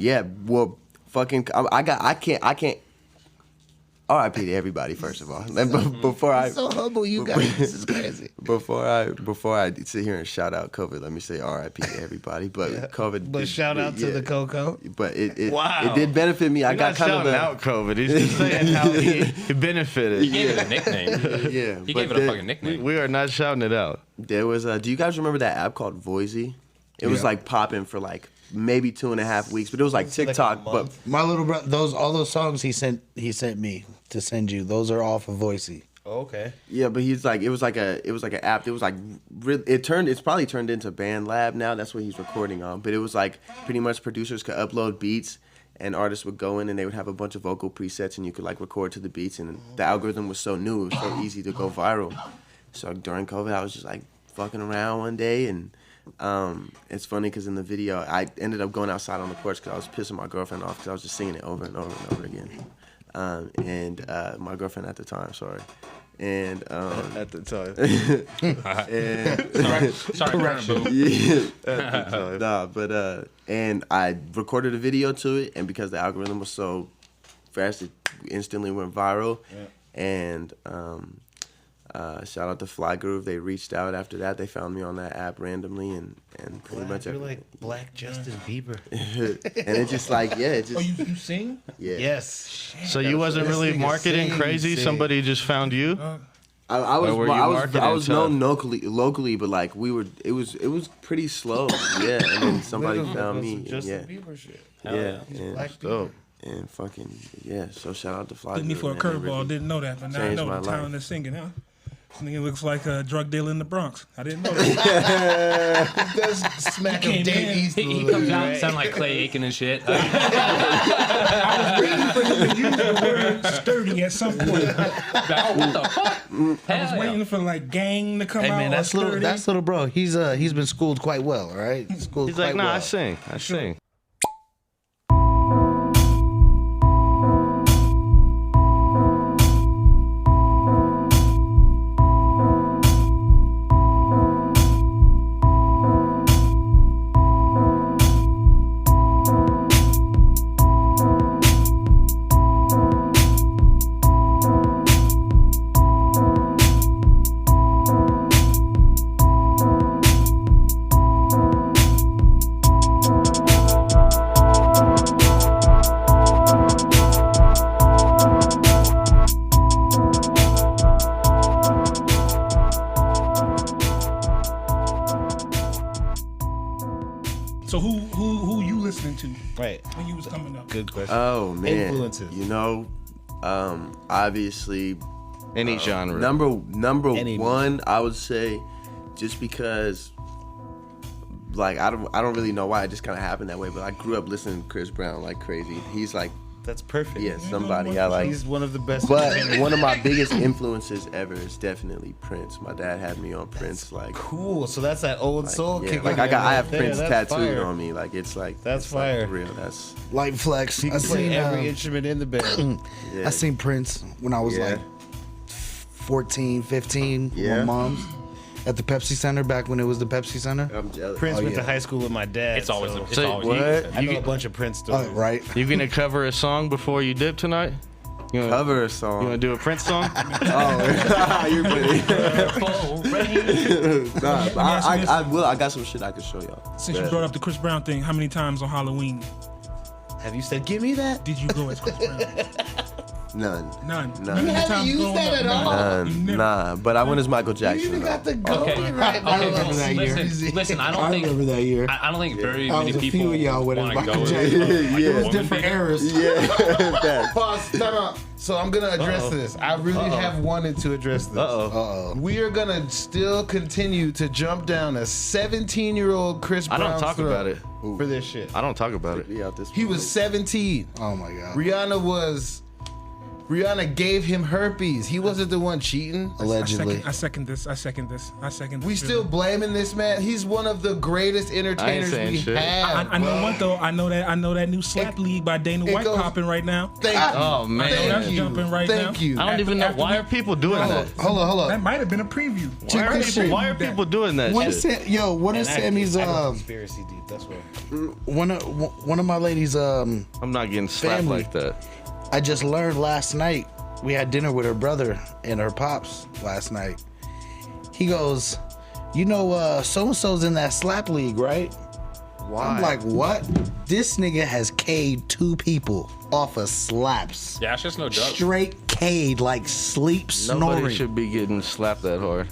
yeah, well, fucking, I can't. R.I.P. to everybody, first of all. Before I so humble, you guys. This is crazy. Before I sit here and shout out COVID, let me say R.I.P. to everybody. But COVID. But shout out to the Coco. But it Wow. did benefit me. I He's got not kind of shouting the out COVID. He's just saying how he benefited. He gave it a nickname. yeah. He but gave it a fucking nickname. We are not shouting it out. There was do you guys remember that app called Voisey? It was like popping for like maybe 2.5 weeks, but it was like TikTok. But My little brother, all those songs he sent me to send you. Those are all for Voicey. Oh, okay. yeah, but he's like it was like an app. It was like it's probably turned into Band Lab now. That's what he's recording on. But it was like pretty much producers could upload beats, and artists would go in and they would have a bunch of vocal presets, and you could like record to the beats. And the algorithm was so new, it was so easy to go viral. So during COVID, I was just like fucking around one day, and it's funny because in the video, I ended up going outside on the porch because I was pissing my girlfriend off because I was just singing it over and over and over again. And my girlfriend at the time, sorry. And At the time. Sorry, boo. yeah. Nah, but and I recorded a video to it, and because the algorithm was so fast, it instantly went viral. Yeah. And shout out to Fly Groove. They reached out after that. They found me on that app randomly, and pretty much You're like Black Justin Bieber. and it's just like it just Oh, you sing? yeah. Yes. So you wasn't really nigga marketing sing, crazy? sing. Somebody just found you? I Or were you I marketing was tough? known locally, but like it was pretty slow. Yeah, and then somebody found me. And Justin yeah, Bieber shit. yeah, and, Black Dope. and fucking yeah. So shout out to Fly. Took me Groove, for a man. They curveball. really Didn't know that, but now I changed know my the talent life. is singing, huh? This nigga looks like a drug dealer in the Bronx. I didn't know that. Does smack He him came Dave in. East. He comes out sounding like Clay Aiken and shit. I was waiting for him to use the word sturdy at some point. What the fuck? I was waiting for like gang to come Hey out. man, or that's sturdy. little bro. He's been schooled quite well, all right? He's schooled He's like, quite nah, well. I sing. So who you listening to Right. when you was coming up? Good question. Oh man, Influences. You know, obviously, Any genre. number Any one, I would say, just because, like, I don't really know why it just kind of happened that way, but I grew up listening to Chris Brown like crazy. He's like, That's perfect. yeah, somebody I like. He's one of the best. But one of my biggest influences ever is definitely Prince. My dad had me on Prince, like. Cool. So that's that old soul Yeah, kick. like in I have there. Prince That's tattooed fire. on me. Like it's like That's it's like fire. for real. That's Light flex. He I can play seen every instrument in the band. yeah. I seen Prince when I was Yeah. like 14, 15. Yeah. My mom's at the Pepsi Center back when it was the Pepsi Center. I'm jealous. Prince Oh, went to yeah. high school with my dad. It's always so it's So always what? I know a bunch of Prince stories. Oh, right. You gonna cover a song before you dip tonight? You gonna, Cover a You song. wanna do a Prince song? Oh, you're pretty. Nah, but I will. I got some shit I can show y'all. Since you brought up the Chris Brown thing, how many times on Halloween Have you said, "Give me that"? did you go as Chris Brown? None. None. None. How many haven't times used growing that up? at all? None. You never- Nah, but I went as Michael Jackson. though. the goat Okay. right now. Okay, remember that year. listen, I don't I think remember that year. I don't think very I many was a people few of y'all went as want to Michael go. Jackson. Yeah. It was woman different beater. eras. Yeah. That. Pause. Time out. So I'm gonna address this. I really have wanted to address this. Uh-oh. We are gonna still continue to jump down a 17-year-old Chris I Brown don't talk about it. for this shit. I don't talk about it. Be out this. He was 17. Oh my god. Rihanna gave him herpes. He wasn't the one cheating. Allegedly. I second this. We still blaming this man. He's one of the greatest entertainers saying we shit. have. I know what though. I know that new slap league by Dana it White goes- popping right now. Thank you. Oh man. That's Thank you. jumping right now. Thank you. I don't even know After why we- are people doing that. Hold on. That might have been a preview. Why are people doing that What shit? is what is Sammy's conspiracy deep. That's what. one of my ladies I'm not getting slapped Family. like that. I just learned last night. We had dinner with her brother and her pops last night. He goes, you know, so-and-so's in that slap league, right? Why? I'm like, what? This nigga has K'd 2 people off of slaps. Yeah, it's just no joke. Straight K'd, like sleep snoring. Nobody should be getting slapped that hard.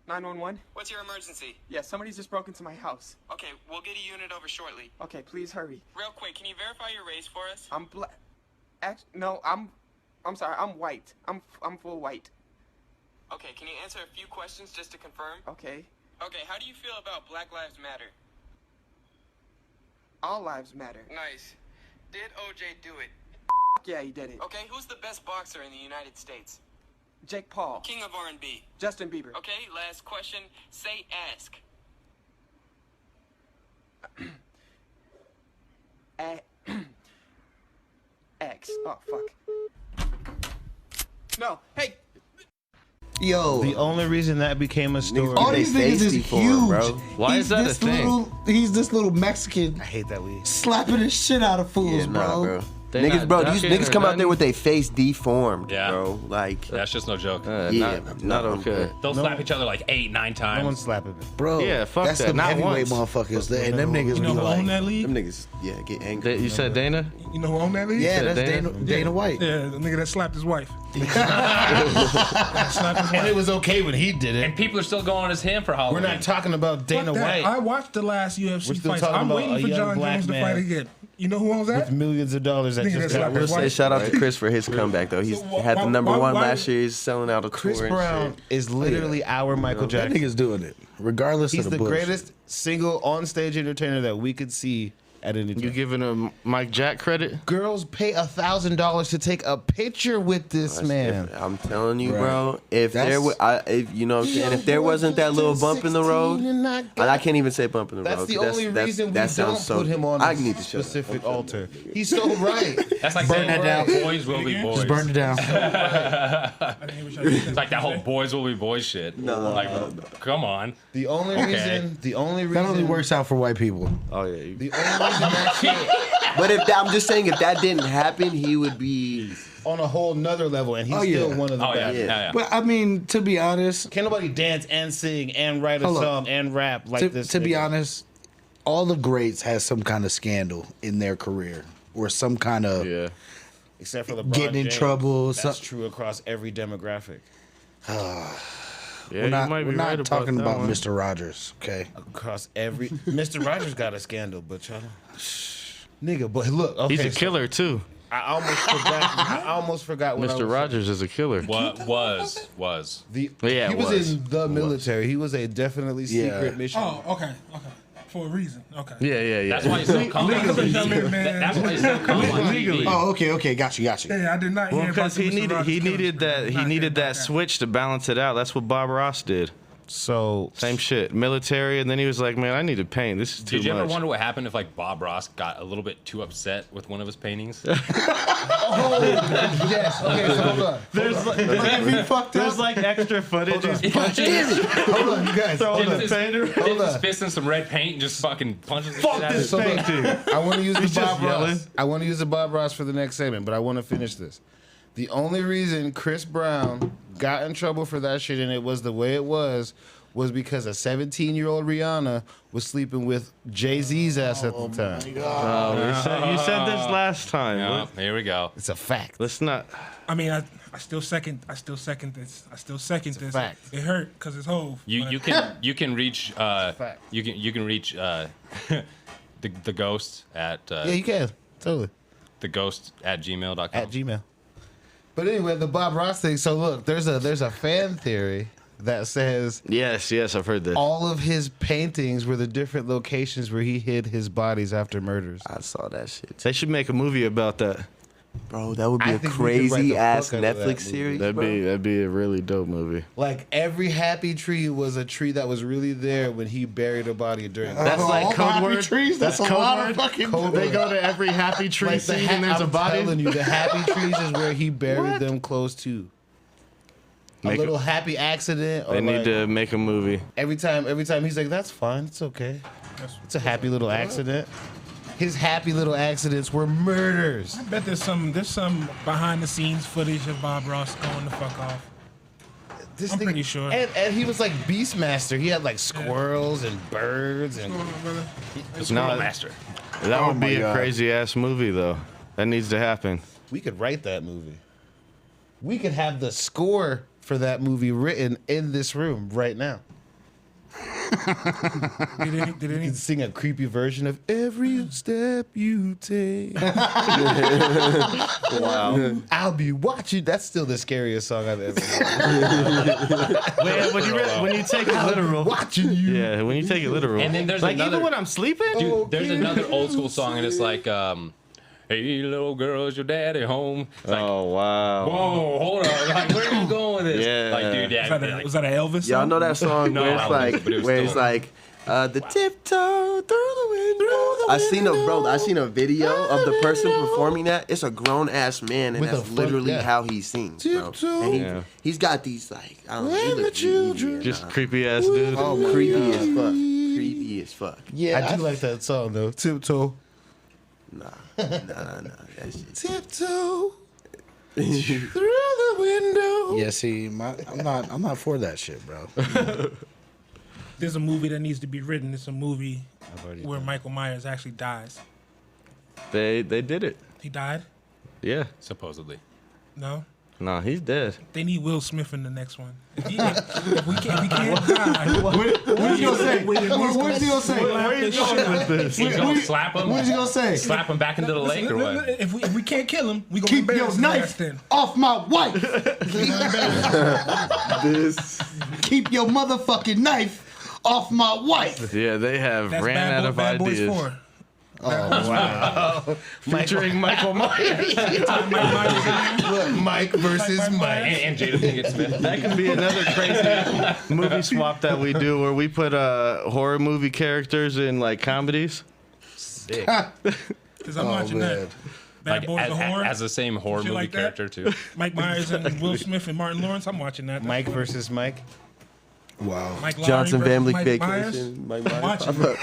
911? What's your emergency? Yeah, somebody's just broke into my house. Okay, we'll get a unit over shortly. Okay, please hurry. Real quick, can you verify your race for us? I'm black. No, I'm sorry. I'm white. I'm full white. Okay, can you answer a few questions just to confirm? Okay. Okay, how do you feel about Black Lives Matter? All lives matter. Nice. Did OJ do it? Yeah, he did it. Okay, who's the best boxer in the United States? Jake Paul. King of R&B. Justin Bieber. Okay, last question. Say ask. X. Oh fuck. No. Hey. Yo. The only reason that became a story. All these niggas is huge. bro. Why He's is that a this thing? He's this little Mexican I hate that we. slapping the shit out of fools, Yeah, nah, bro. They Niggas, not bro, these ducking niggas or come out there nothing? with their face deformed, Yeah. bro. Like, That's just no joke. yeah, not okay. They'll slap each other like 8, 9 No one's times. slapping me. Bro, Yeah, fuck that's that. them Not heavyweight once. motherfuckers. And them niggas You know be who like, own that league? them niggas, get angry. You said Dana? You know who own that league? yeah, said that's Dana? Dana White. Yeah, the nigga that slapped his wife. And it was okay when he did And it. people are still going as him for We're Halloween. not talking about Dana Fuck that. White I watched the last UFC We're still fights. talking I'm about waiting a for young John black Jones to man fight again. You know who owns that? with millions of dollars that Nigga, just that's got like I will rich. say shout out to Chris for his comeback though. He's So had the number one why- last year. He's selling out a Chris tour and Brown shit. is literally our Michael That Jackson. nigga's doing it, regardless He's of the the bullshit. greatest single on-stage entertainer that we could see at any time. You giving him Mike Jack credit? Girls pay $1,000 to take a picture with this That's man. different. I'm telling you, Right. bro. If That's- there, if you know, what I'm saying, if there wasn't that little bump in the road, and I can't even say bump in the That's road. the 'cause only that's- reason we that sounds don't so- put him on I a need to shut up. specific altar. He's so right. That's like Burn saying that down. boys will be boys. Just burn it down. It's like that whole boys will be boys shit. Like, come on. The only reason That only works out for white people. Oh yeah. the only reason that shit But I'm just saying, if that didn't happen, he would be. on a whole nother level, and he's Oh, yeah. still one of the Oh, yeah. best. Yeah. Yeah. But I mean, to be honest, Can't nobody dance and sing and write a Hold up. song and rap like to, this. to be nigga. honest, all the greats has some kind of scandal in their career or some kind of Yeah. except for LeBron getting in James, trouble. That's true across every demographic. Yeah, we're not talking about Mr. Rogers, okay? Across every Mr. Rogers got a scandal, but y'all nigga, but look, okay, he's a killer too. I almost forgot what Mr. Rogers is a killer. What was? He was in the military. He was a definitely secret mission. Oh, okay. For a reason. Okay. Yeah. That's why he's so calm. That's why he's so calm on TV. Oh, okay. Got you. Yeah, I did not hear because about he needed that switch to balance it out. That's what Bob Ross did. So same shit, military, and then he was like, "Man, I need to paint. This is too much." Did you ever wonder what happened if like Bob Ross got a little bit too upset with one of his paintings? Yes. Okay, so hold on. There's like extra footage. He's punching. Hold on, you guys. Hold on. Spits in some red paint and just fucking punches the shit out of this painting. I want to use He's the just Bob yelling. Ross. I want to use the Bob Ross for the next segment, but I want to finish this. The only reason Chris Brown got in trouble for that shit, and it was the way it was because a 17-year-old Rihanna was sleeping with Jay-Z's ass at the time. You said this last time. Yeah, here we go. It's a fact. Let's not. I mean, I still second this. fact. It hurt because it's Hove. You can reach you can reach the ghost at Yeah, you can. Totally. the ghost at gmail.com. At Gmail. But anyway, the Bob Ross thing. So look, there's a fan theory that says Yes, I've heard this. all of his paintings were the different locations where he hid his bodies after murders. I saw that shit. They should make a movie about that. Bro, that would be I a think we could write crazy the ass fuck out of that Netflix movie. series. That'd be a really dope movie. Like every happy tree was a tree that was really there when he buried a body during. That's like all code happy word. trees? That's a code lot of word. fucking- Code They word. go to every happy tree Like scene and there's a I'm body. telling you, the happy trees is where he buried them close to. Make a little happy accident. Or They need like, to make a movie. every time he's like, "That's fine, it's okay, it's a happy little accident." His happy little accidents were murders. I bet there's some behind the scenes footage of Bob Ross going the fuck off. This I'm thing- pretty sure. And he was like Beastmaster. He had like squirrels and birds and. No, Master. That would be my a God. crazy ass movie though. That needs to happen. We could write that movie. We could have the score for that movie written in this room right now. Did You any can sing a creepy version of "Every Step You Take." Wow. I'll be watching. That's still the scariest song I've ever heard. when you take it literal. Watching you. Yeah, when you take it literal. And then there's like another- even when I'm sleeping. Dude, there's another old school song and it's like hey little girl, is your daddy home? It's like, Oh wow. whoa, hold on. Like, where are you going with this? Yeah. Like, dude, yeah. was that an Elvis Y'all song? know that song No, where I it's don't think like, so, but it was where still- it's like, the tiptoe through the window. I seen a video of the person performing that. It's a grown ass man, and With that's a fuck- literally yeah. how he sings, bro. Tiptoe. And Yeah. he's got these like, I don't know, he When the looks children- Just creepy ass dude. creepy as fuck. Creepy as fuck. Yeah, I do like that song though. Tiptoe. Nah, that shit. Tiptoe through the window. Yeah, see, I'm not for that shit, bro. There's a movie that needs to be written. It's a movie where Michael Myers actually dies. They did it. He died? Yeah. Supposedly. No? Nah, he's dead. They need Will Smith in the next one. If we can't die. What's he gonna say? What's he gonna say? Where you going with this? He's gonna slap him. What's he gonna say? Slap him back into the lake or what? If we can't kill him, we gonna Keep embarrass your his knife ass then. off my wife. This. Keep your motherfucking knife off my wife. Yeah, they have That's ran out of Bad Boys ideas. 4. Oh wow! Featuring Michael Myers. Look, Mike versus Mike. And Jada Pinkett Smith. That could be another crazy movie swap that we do, where we put horror movie characters in like comedies. Sick. Because I'm watching that. Bad Like, Boys of Horror. as the same horror Shit movie like that. character too. Mike Myers and Will Smith and Martin Lawrence. I'm watching that. That's Mike funny. versus Mike. Wow. Mike Lowry Johnson versus Family Mike Myers. Vacation. Mike I'm Myers watching pop it.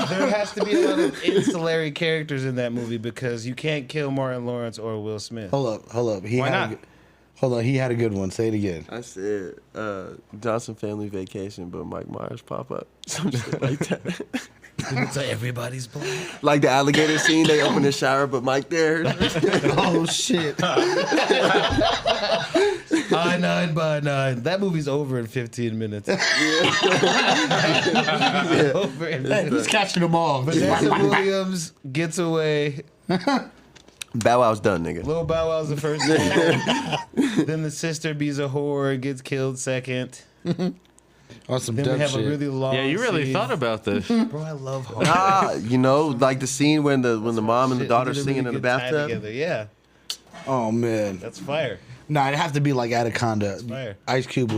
up. There has to be a lot of ancillary characters in that movie because you can't kill Martin Lawrence or Will Smith. Hold up. Why not? Hold on, he had a good one. Say it again. I said Johnson Family Vacation, but Mike Myers pop up. Some shit like that. So everybody's black. Like the alligator scene, they open the shower, but Mike there. Oh shit. I-9 by 9. That movie's over in 15 minutes. Over in Hey, he's catching them all. Vanessa Williams gets away. Bow Wow's done, nigga. Lil Bow Wow's the first one. Then the sister be's a whore, gets killed second. On some Then dumb we have shit. a really long Yeah, you really scene. thought about this. Bro, I love horror. You know, like the scene when the mom and the Shit, daughter we did a singing really in the good time bathtub. together. Yeah, Oh man. that's fire. Nah, it'd have to be like Anaconda. fire. Ice Cube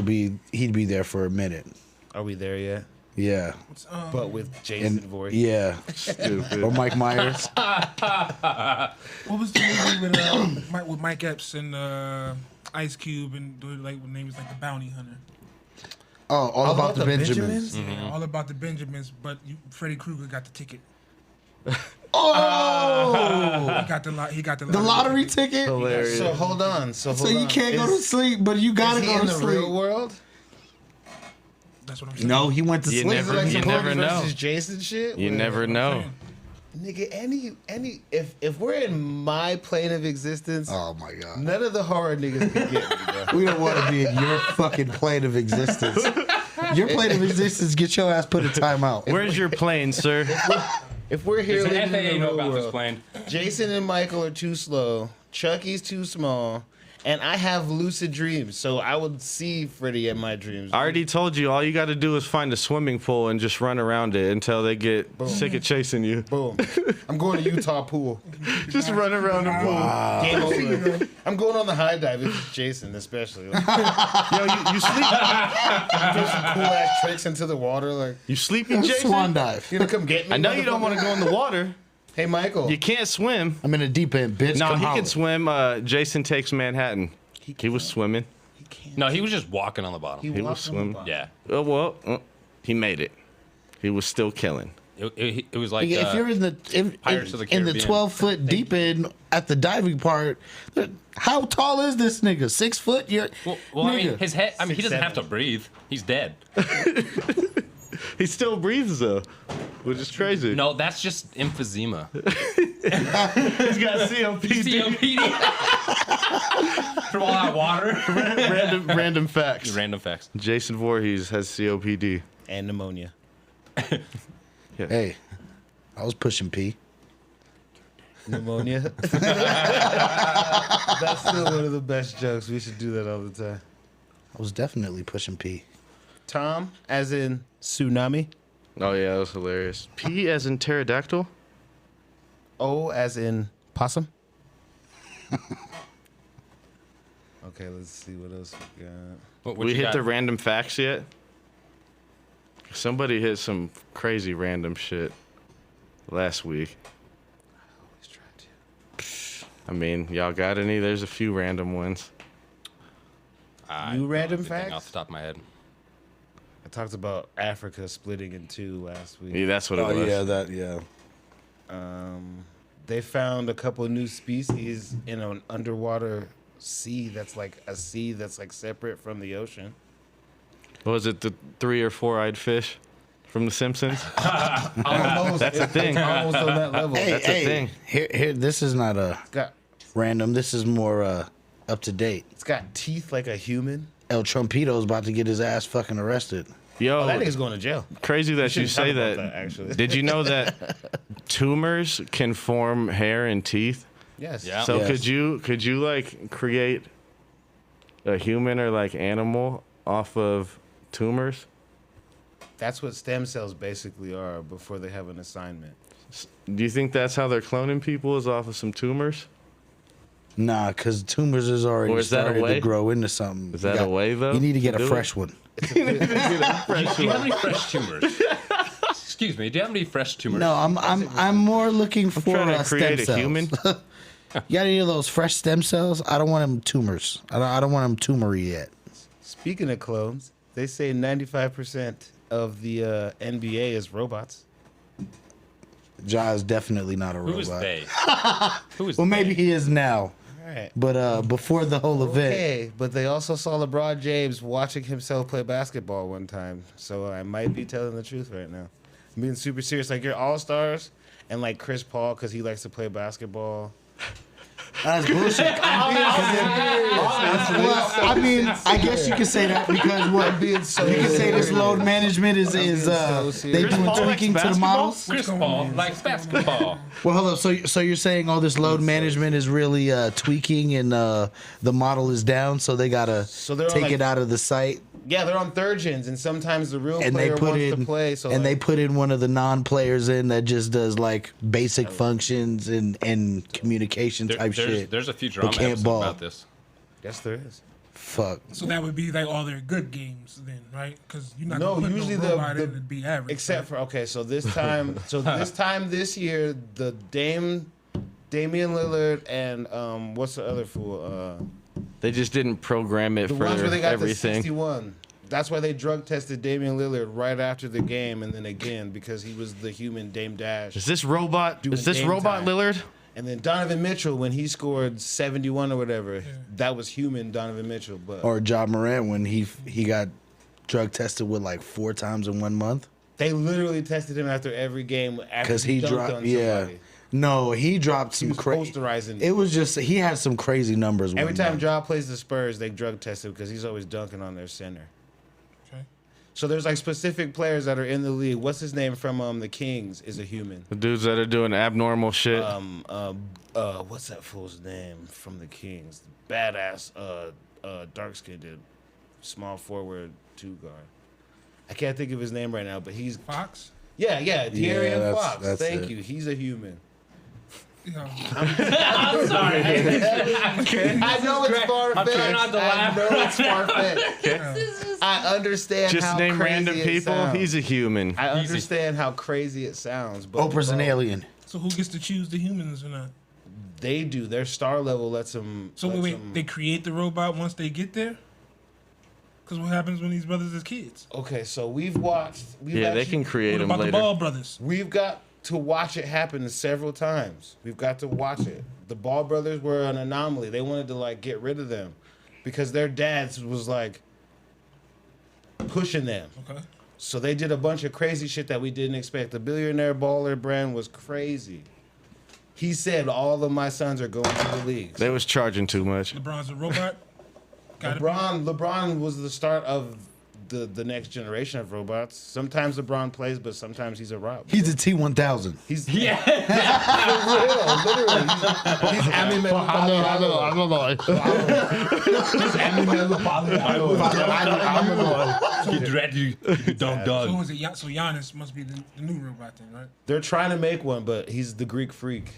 he'd be there for a minute. Are we there yet? Yeah. But with Jason And Voorhees. yeah. Or Mike Myers. What was the movie with Mike Epps and Ice Cube and the name was like the Bounty Hunter? Oh, all about the Benjamins. Yeah, all about the Benjamins, but Freddy Krueger got the ticket. Oh! He got the The lottery ticket? Hilarious. So hold on. So you can't go to sleep, but you gotta is he go in to the sleep. real world? That's what I'm saying. No, he went to You sleep. never- Is it like you some never Porch know. versus Jason shit? You Where- never know. Nigga, any if we're in my plane of existence, Oh my god. none of the horror niggas can get me, bro. We don't want to be in your fucking plane of existence. Your plane of existence, get your ass put in timeout. Where's your plane, sir? If we're here Does the living FAA in the know real about this world, plane? Jason and Michael are too slow, Chucky's too small, and I have lucid dreams, so I would see Freddy in my dreams. I already told you, all you got to do is find a swimming pool and just run around it until they get sick of chasing you. Boom. I'm going to Utah pool. Just run around the pool. Game over. I'm going on the high dive. It's Jason, especially. Like, Yo, you sleep? do some cool ass tricks into the water. Like, You sleeping, Jason? Swan dive. you gonna come get me? I know you don't want to go in the water. Hey, Michael. You can't swim. I'm in a deep end, bitch. No, Come he holler. can swim. Jason Takes Manhattan. He was swimming. No, he was just walking on the bottom. He was swimming. Yeah. He made it. He was still killing. It was like If you're in the Pirates of the in the Caribbean. 12-foot deep end at the diving part, how tall is this nigga? 6 foot? You're well, I mean, nigga. his head. I mean, he doesn't 6'7". have to breathe. He's dead. He still breathes though, which is crazy. No, that's just emphysema. He's got COPD. COPD. From all that water. Random facts. Random facts. Jason Voorhees has COPD. And pneumonia. Hey, I was pushing P. Pneumonia. That's still one of the best jokes. We should do that all the time. I was definitely pushing P. Tom, as in tsunami. Oh yeah, that was hilarious. P as in pterodactyl. O as in possum. Okay, let's see what else we got. What We you hit got? the random facts yet? Somebody hit some crazy random shit last week. I mean, y'all got any? There's a few random ones. New random Everything facts? off the top of my head. I talked about Africa splitting in two last week. Yeah, that's what it was. Yeah. They found a couple new species in an underwater sea that's like separate from the ocean. Was it the 3 or 4-eyed fish from The Simpsons? Almost. That's a thing. Almost on that level. Hey, That's a thing. Here, this is not a Got, random. This is more up to date. it's got teeth like a human. El Trumpito's about to get his ass fucking arrested. Yo, Oh, that nigga's going to jail. crazy that you shouldn't say talk that. about that, actually. Did you know that tumors can form hair and teeth? Yes. Yeah. So Yes. could you like create a human or like animal off of tumors? That's what stem cells basically are before they have an assignment. Do you think that's how they're cloning people, is off of some tumors? Nah, because tumors is already Or is that a started way? to grow into something. Is that a way, though, You need to get to a do fresh it? one. Do you have any fresh tumors? Excuse me. Do you have any fresh tumors? No, I'm more looking for trying to stem create a cells. human. You got any of those fresh stem cells? I don't want them tumors. I don't want them tumory yet. Speaking of clones, they say 95% of the NBA is robots. Ja is definitely not a robot. Who is they? Who is Well, maybe he is now. All right. But before the whole event, Okay, but they also saw LeBron James watching himself play basketball one time. So I might be telling the truth right now. I'm being super serious. Like, you're all-stars and, like, Chris Paul, because he likes to play basketball. That's bullshit. I mean, I guess you could say that because what you can say this load management is they doing tweaking to the models. Chris Paul likes basketball. Well, hold up. So you're saying all this load management is really tweaking and the model is down, so they gotta take it out of the site. Yeah, they're on third gens, and sometimes the real And player they put wants in to play. So they put in one of the non-players in that just does like basic functions and communication type shit. There's a few but drama can't episodes ball. about this. Yes, there is. Fuck. So that would be like all their good games then, right? Because you're not No, gonna put usually no robot the in and be average. except for so this time this year the Damian Lillard and what's the other fool? They just didn't program it The for ones where they got everything. the 61. That's why they drug tested Damian Lillard right after the game, and then again because he was the human Dame Dash. Is this robot doing Dame robot time. Lillard? And then Donovan Mitchell, when he scored 71 or whatever, that was human Donovan Mitchell. But Or Ja Morant when he got drug tested with like 4 times in 1 month. they literally tested him after every game Because he dunked dropped, on yeah. somebody. No, he dropped some was crazy. posterizing. It was just he had some crazy numbers. Every one time month. Ja plays the Spurs, they drug test him because he's always dunking on their center. So there's like specific players that are in the league. What's his name from the Kings is a human. The dudes that are doing abnormal shit. What's that fool's name from the Kings? Badass, dark skinned dude, small forward, 2 guard. I can't think of his name right now, but he's Fox. Yeah, De'Aaron Fox. that's Thank it. you. He's a human. I'm sorry. I know it's far-fetched. I'm trying not to laugh. I know it's far-fetched. I understand Just how name crazy random it people. sounds. He's a human. I understand how crazy it sounds. But Oprah's an alien. So who gets to choose the humans or not? They do. Their star level lets them. So wait, they create the robot once they get there? Because what happens when these brothers is kids? Okay, so we've watched. They can create What them about later. the Ball brothers? We've got to watch it happen several times. We've got to watch it. The Ball brothers were an anomaly. They wanted to like get rid of them because their dads was like pushing them. Okay. So they did a bunch of crazy shit that we didn't expect. The Billionaire Baller brand was crazy. He said all of my sons are going to the leagues. They was charging too much. LeBron's a robot? LeBron was the start of the next generation of robots. Sometimes LeBron plays, but sometimes he's a robot. He's a T1000. He's for real, literally. He's So is it? So Giannis must be the new robot then, right? They're trying to make one, but he's the Greek freak.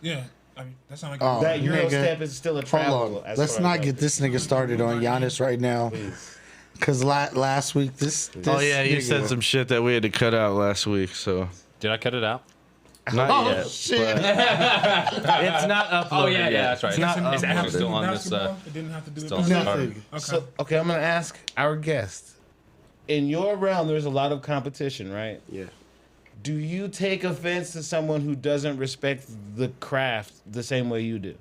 Yeah. I mean, that sounds like Oh, That Euro nigga. step is still a Hold travel. on. Let's not get this nigga started on Giannis right now. Because last week, this Oh yeah, you nigga- said some shit that we had to cut out last week. So Did I cut it out? not yet. shit. but it's not uploaded. Oh yeah, yet. that's right. It's not It's Did it have actually to do still with on this. basketball? It didn't have to do with still basketball? Nothing. Okay. So, okay, I'm gonna ask our guest. In your realm, there's a lot of competition, right? Yeah. Do you take offense to someone who doesn't respect the craft the same way you do?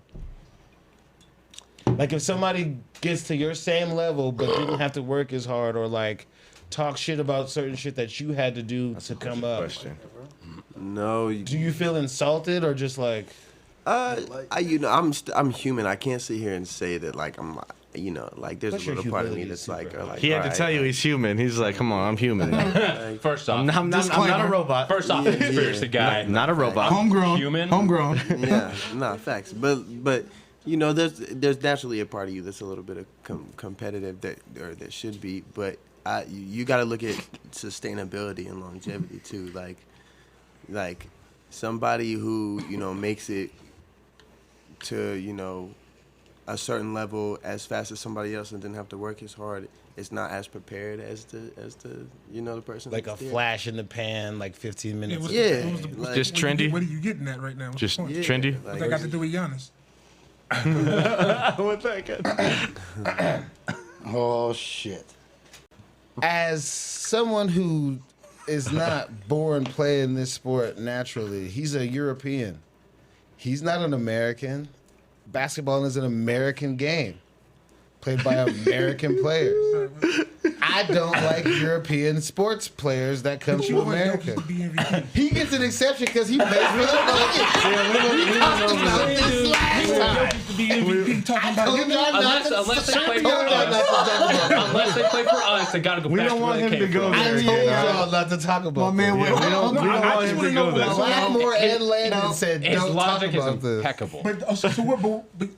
Like if somebody gets to your same level but didn't have to work as hard or like talk shit about certain shit that you had to do to come up. No. Do you feel insulted or just like I'm human. I can't sit here and say that like I'm like there's What's a your little part of me humility, that's like, He had to alright, tell you he's human. He's like, come on, I'm human. First off, I'm not a robot. First off, conspiracy guy. Not a robot. Homegrown. Human. Homegrown. yeah, nah, facts. But there's naturally a part of you that's a little bit of competitive that should be. But you got to look at sustainability and longevity too. Like somebody who makes it to a certain level as fast as somebody else and didn't have to work as hard. It's not as prepared as the the person like a that's there. flash in the pan, like 15 minutes. Just trendy. What are you getting at right now? What's Just the point? trendy. What's that got to do with Giannis? What's that got? Oh shit. As someone who is not born playing this sport naturally, he's a European. He's not an American. Basketball is an American game played by American players. I don't like European sports players that come to America. He gets an exception because he plays for the Nuggets. We talked about this last time. Unless they play for us, they gotta go back to where they came from. I told y'all not to talk about this. We don't want him to go there. Blackmore and Landon said His don't talk logic is about this. impeccable. But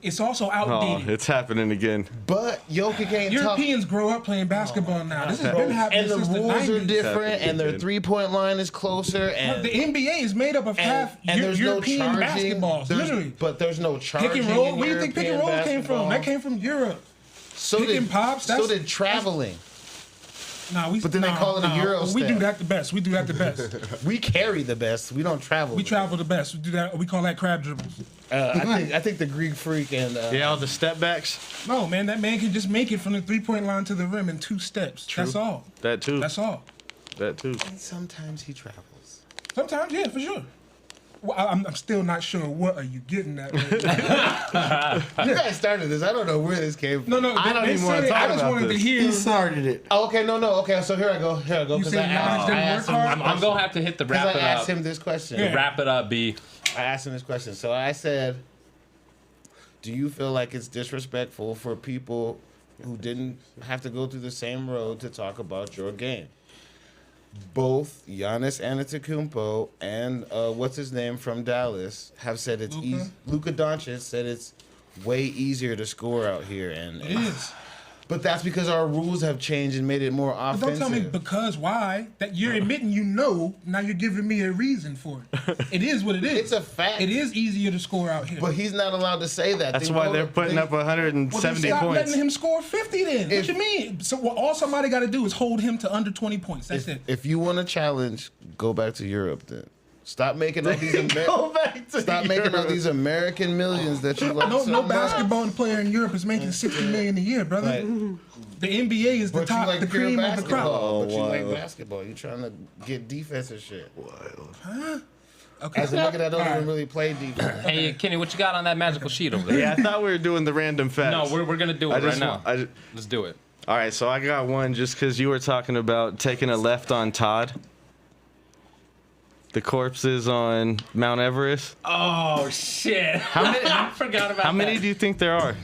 it's also outdated. Oh, it's happening again. But Jokic ain't Europeans grow up playing basketball now. This has been happening and the since the rules 90s. are different, and their 3-point line is closer. And the NBA is made up of half there's European no basketballs. Literally, but there's no charging. Pick and roll. Where do you think pick and roll came from? That came from Europe. So Pick did and pops. So did traveling. But then they call it a Euro We step. do that the best. We do that the best. We carry the best. We don't travel. We travel the best. We do that. We call that crab dribbles. I think the Greek Freak and all the step backs. No, man, that man can just make it from the 3-point line to the rim in 2 steps. True. That's all. That too. That's all. That too. And sometimes he travels. Sometimes, yeah, for sure. Well, I'm still not sure what are you getting at. You guys started this. I don't know where this came from. No, I don't even want to talk I just about wanted this. to hear. He started it. Oh, okay, no. Okay, so here I go. You said Giannis didn't work hard? I'm gonna have to hit the wrap Because it I up. asked him this question. Yeah. Wrap it up, B. I asked him this question. So I said, do you feel like it's disrespectful for people who didn't have to go through the same road to talk about your game? Both Giannis Antetokounmpo and what's his name from Dallas have said it's easy. Luka Doncic said it's way easier to score out here, and It is. But that's because our rules have changed and made it more But offensive. don't tell me because why. That you're admitting now you're giving me a reason for it. It is what it is. It's a fact. It is easier to score out here. But he's not allowed to say that. That's why they're putting up 170 Well, then stop points. letting him score 50 then. What you mean? So all somebody got to do is hold him to under 20 points. That's it. If you want a challenge, go back to Europe then. Stop making all these making all these American millions that you like. No basketball player in Europe is making $60 million a year, brother. The NBA is the But top, you like the cream of the crop. basketball. But you like basketball. You trying to get defensive shit. Huh? Okay. As a nigga that don't even really play defense. Hey, Kenny, what you got on that magical sheet over there? Yeah, I thought we were doing the random facts. No, we're gonna do it right now. Let's do it. All right, so I got one just because you were talking about taking a left on Todd. The corpses on Mount Everest. Oh shit! I forgot about How many do you think there are?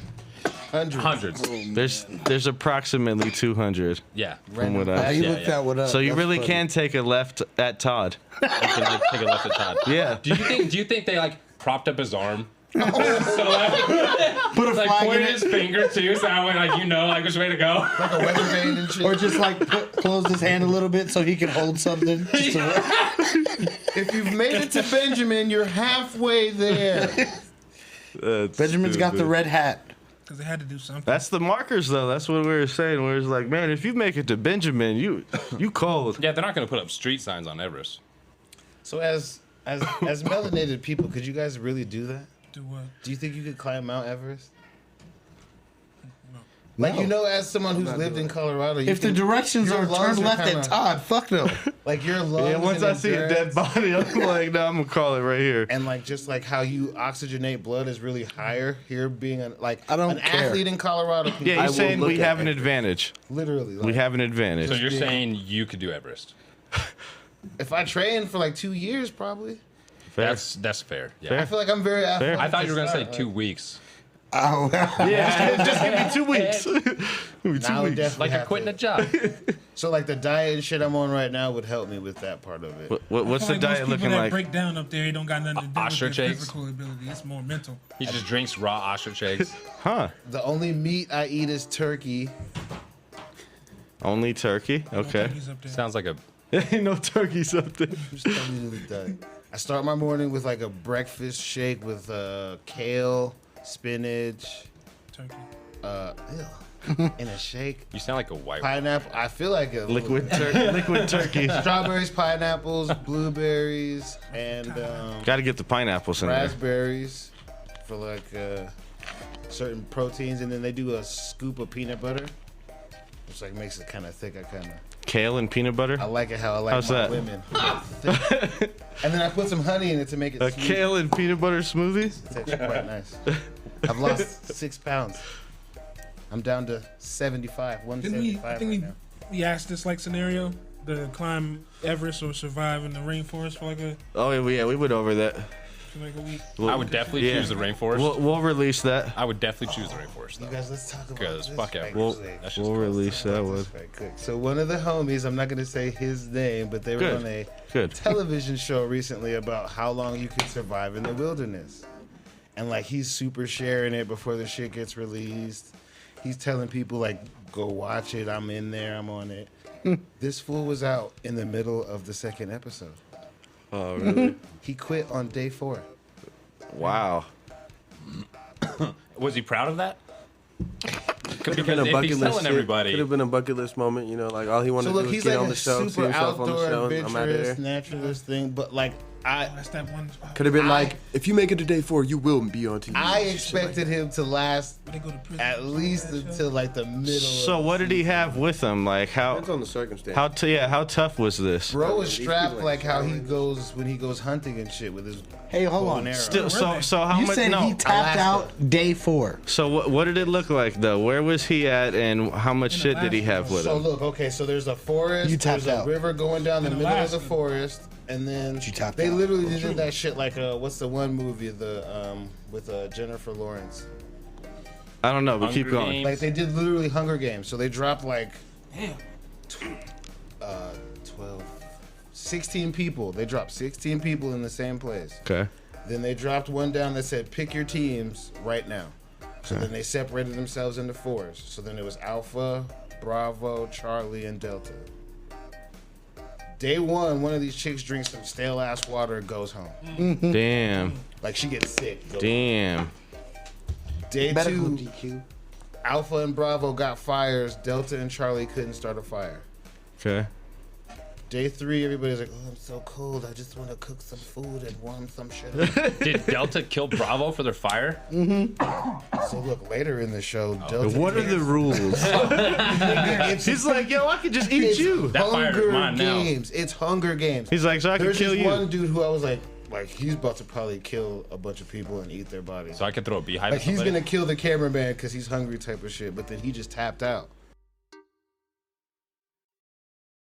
Hundreds. There's approximately 200. Yeah. From what I You looked that one up. So you That's really funny. can take a left at Todd. You can take a left at Todd. Yeah. Do you think they like propped up his arm? Put a Like flag in pointed it. his finger too, so that way like which way to go. Like a weather vane and shit. Or just like close his hand a little bit so he can hold something. Just If you've made it to Benjamin, you're halfway there. Benjamin's got the red hat. Because they had to do something. That's the markers, though. That's what we were saying. We was like, man, if you make it to Benjamin, you cold. Yeah, they're not gonna put up street signs on Everest. So as melanated people, could you guys really do that? Do what? Do you think you could climb Mount Everest? Like, you know, as someone who's lived in Colorado, you If the can- directions your are lungs turn left kinda- at Todd, fuck no. Like your lungs. Yeah, once and I see a dead endurance, body, I'm like, no, I'm gonna call it right here. and like just like how you oxygenate blood is really higher here, being an I don't an care. athlete in Colorado. Can Yeah, you're saying we have an advantage. literally. We Like, have an advantage. So you're saying you could do Everest? if I train for like 2 years, probably. That's fair. Yeah. I feel like I'm very athletic. I thought you were gonna say to 2 weeks. Oh, Yeah, just give me 2 weeks. Give me 2 Now we weeks. definitely Like you're have quitting to. a job. So like the diet and shit I'm on right now would help me with that part of it. What's the I feel like most diet people looking that like? break down up there, it don't got nothing to do with their Ostrich eggs? physical ability. It's more mental. He just drinks raw ostrich eggs. Huh? The only meat I eat is turkey. Only turkey? Okay. He's up there. Sounds like a Ain't no turkeys up there. Just tell me the diet. I start my morning with like a breakfast shake with kale, spinach, Turkey. in a shake. You sound like a white. Pineapple. I feel like a Liquid turkey. Strawberries, pineapples, blueberries, and Got to get the pineapples in there. raspberries for like certain proteins, and then they do a scoop of peanut butter, which like makes it kind of thick. Kale and peanut butter. I like it how I like How's my that? women. And then I put some honey in it to make it A sweet. kale and peanut butter smoothie. It's actually quite nice. I've lost 6 pounds. I'm down to 75, Didn't 175 right now. we asked this like scenario to climb Everest or survive in the rainforest for like a we went over that. week. I would definitely choose the rainforest. We'll release that. I would definitely choose the rainforest, though. You guys, let's talk about Because this fuck right it. quick. We'll release that one. Right quick. So one of the homies, I'm not going to say his name, but they were on a television show recently about how long you could survive in the wilderness. And like he's super sharing it before the shit gets released. He's telling people like, go watch it. I'm in there. I'm on it. This fool was out in the middle of the second episode. Oh, really? He quit on day 4. Wow. Was he proud of that? Could have been a bucket list. Everybody. Could have been a bucket list moment. You know, like all he wanted to do was he's get like on a the show, see super himself on the outdoor, show. I'm out of adventurous, there. naturalist thing. But like That's that one spot. Could have been like, if you make it to day 4, you will be on TV. I expected him to last at least until like the middle. So what did he have with him? Like how? Depends on the circumstance. How tough was this? Bro was strapped like how he goes when he goes hunting and shit with his. Hey, hold on. arrow. Still, so how You much? said No. he tapped out day 4. So what did it look like though? Where was he at, and how much shit did he have with So him? look, okay, so there's a forest. You tapped there's a out. river going down the In middle of Alaska. the forest, and then You tapped they out. literally did that shit like what's the one movie with Jennifer Lawrence? I don't know, but keep Hunger going. Games. Like they did literally Hunger Games. So they dropped like Damn. 12, 16 people. They dropped 16 people in the same place. Okay. Then they dropped one down that said, pick your teams right now. So then they separated themselves into 4s. So then it was Alpha, Bravo, Charlie, and Delta. Day 1, one of these chicks drinks some stale ass water and goes home. Damn. Like she gets sick. goes home. Damn. Day Medical 2, DQ. Alpha and Bravo got fires. Delta and Charlie couldn't start a fire. Okay. Day 3, everybody's like, oh, I'm so cold. I just want to cook some food and warm some shit up. Did Delta kill Bravo for their fire? So look, later in the show, Delta. What are the rules? He's like, yo, I could just eat It's you. That fire is Hunger mine now. Games. It's Hunger Games. He's like, so I can There's kill this you. one dude who I was like he's about to probably kill a bunch of people and eat their bodies. So I could throw a beehive Like at he's somebody? gonna kill the cameraman because he's hungry type of shit. But then he just tapped out.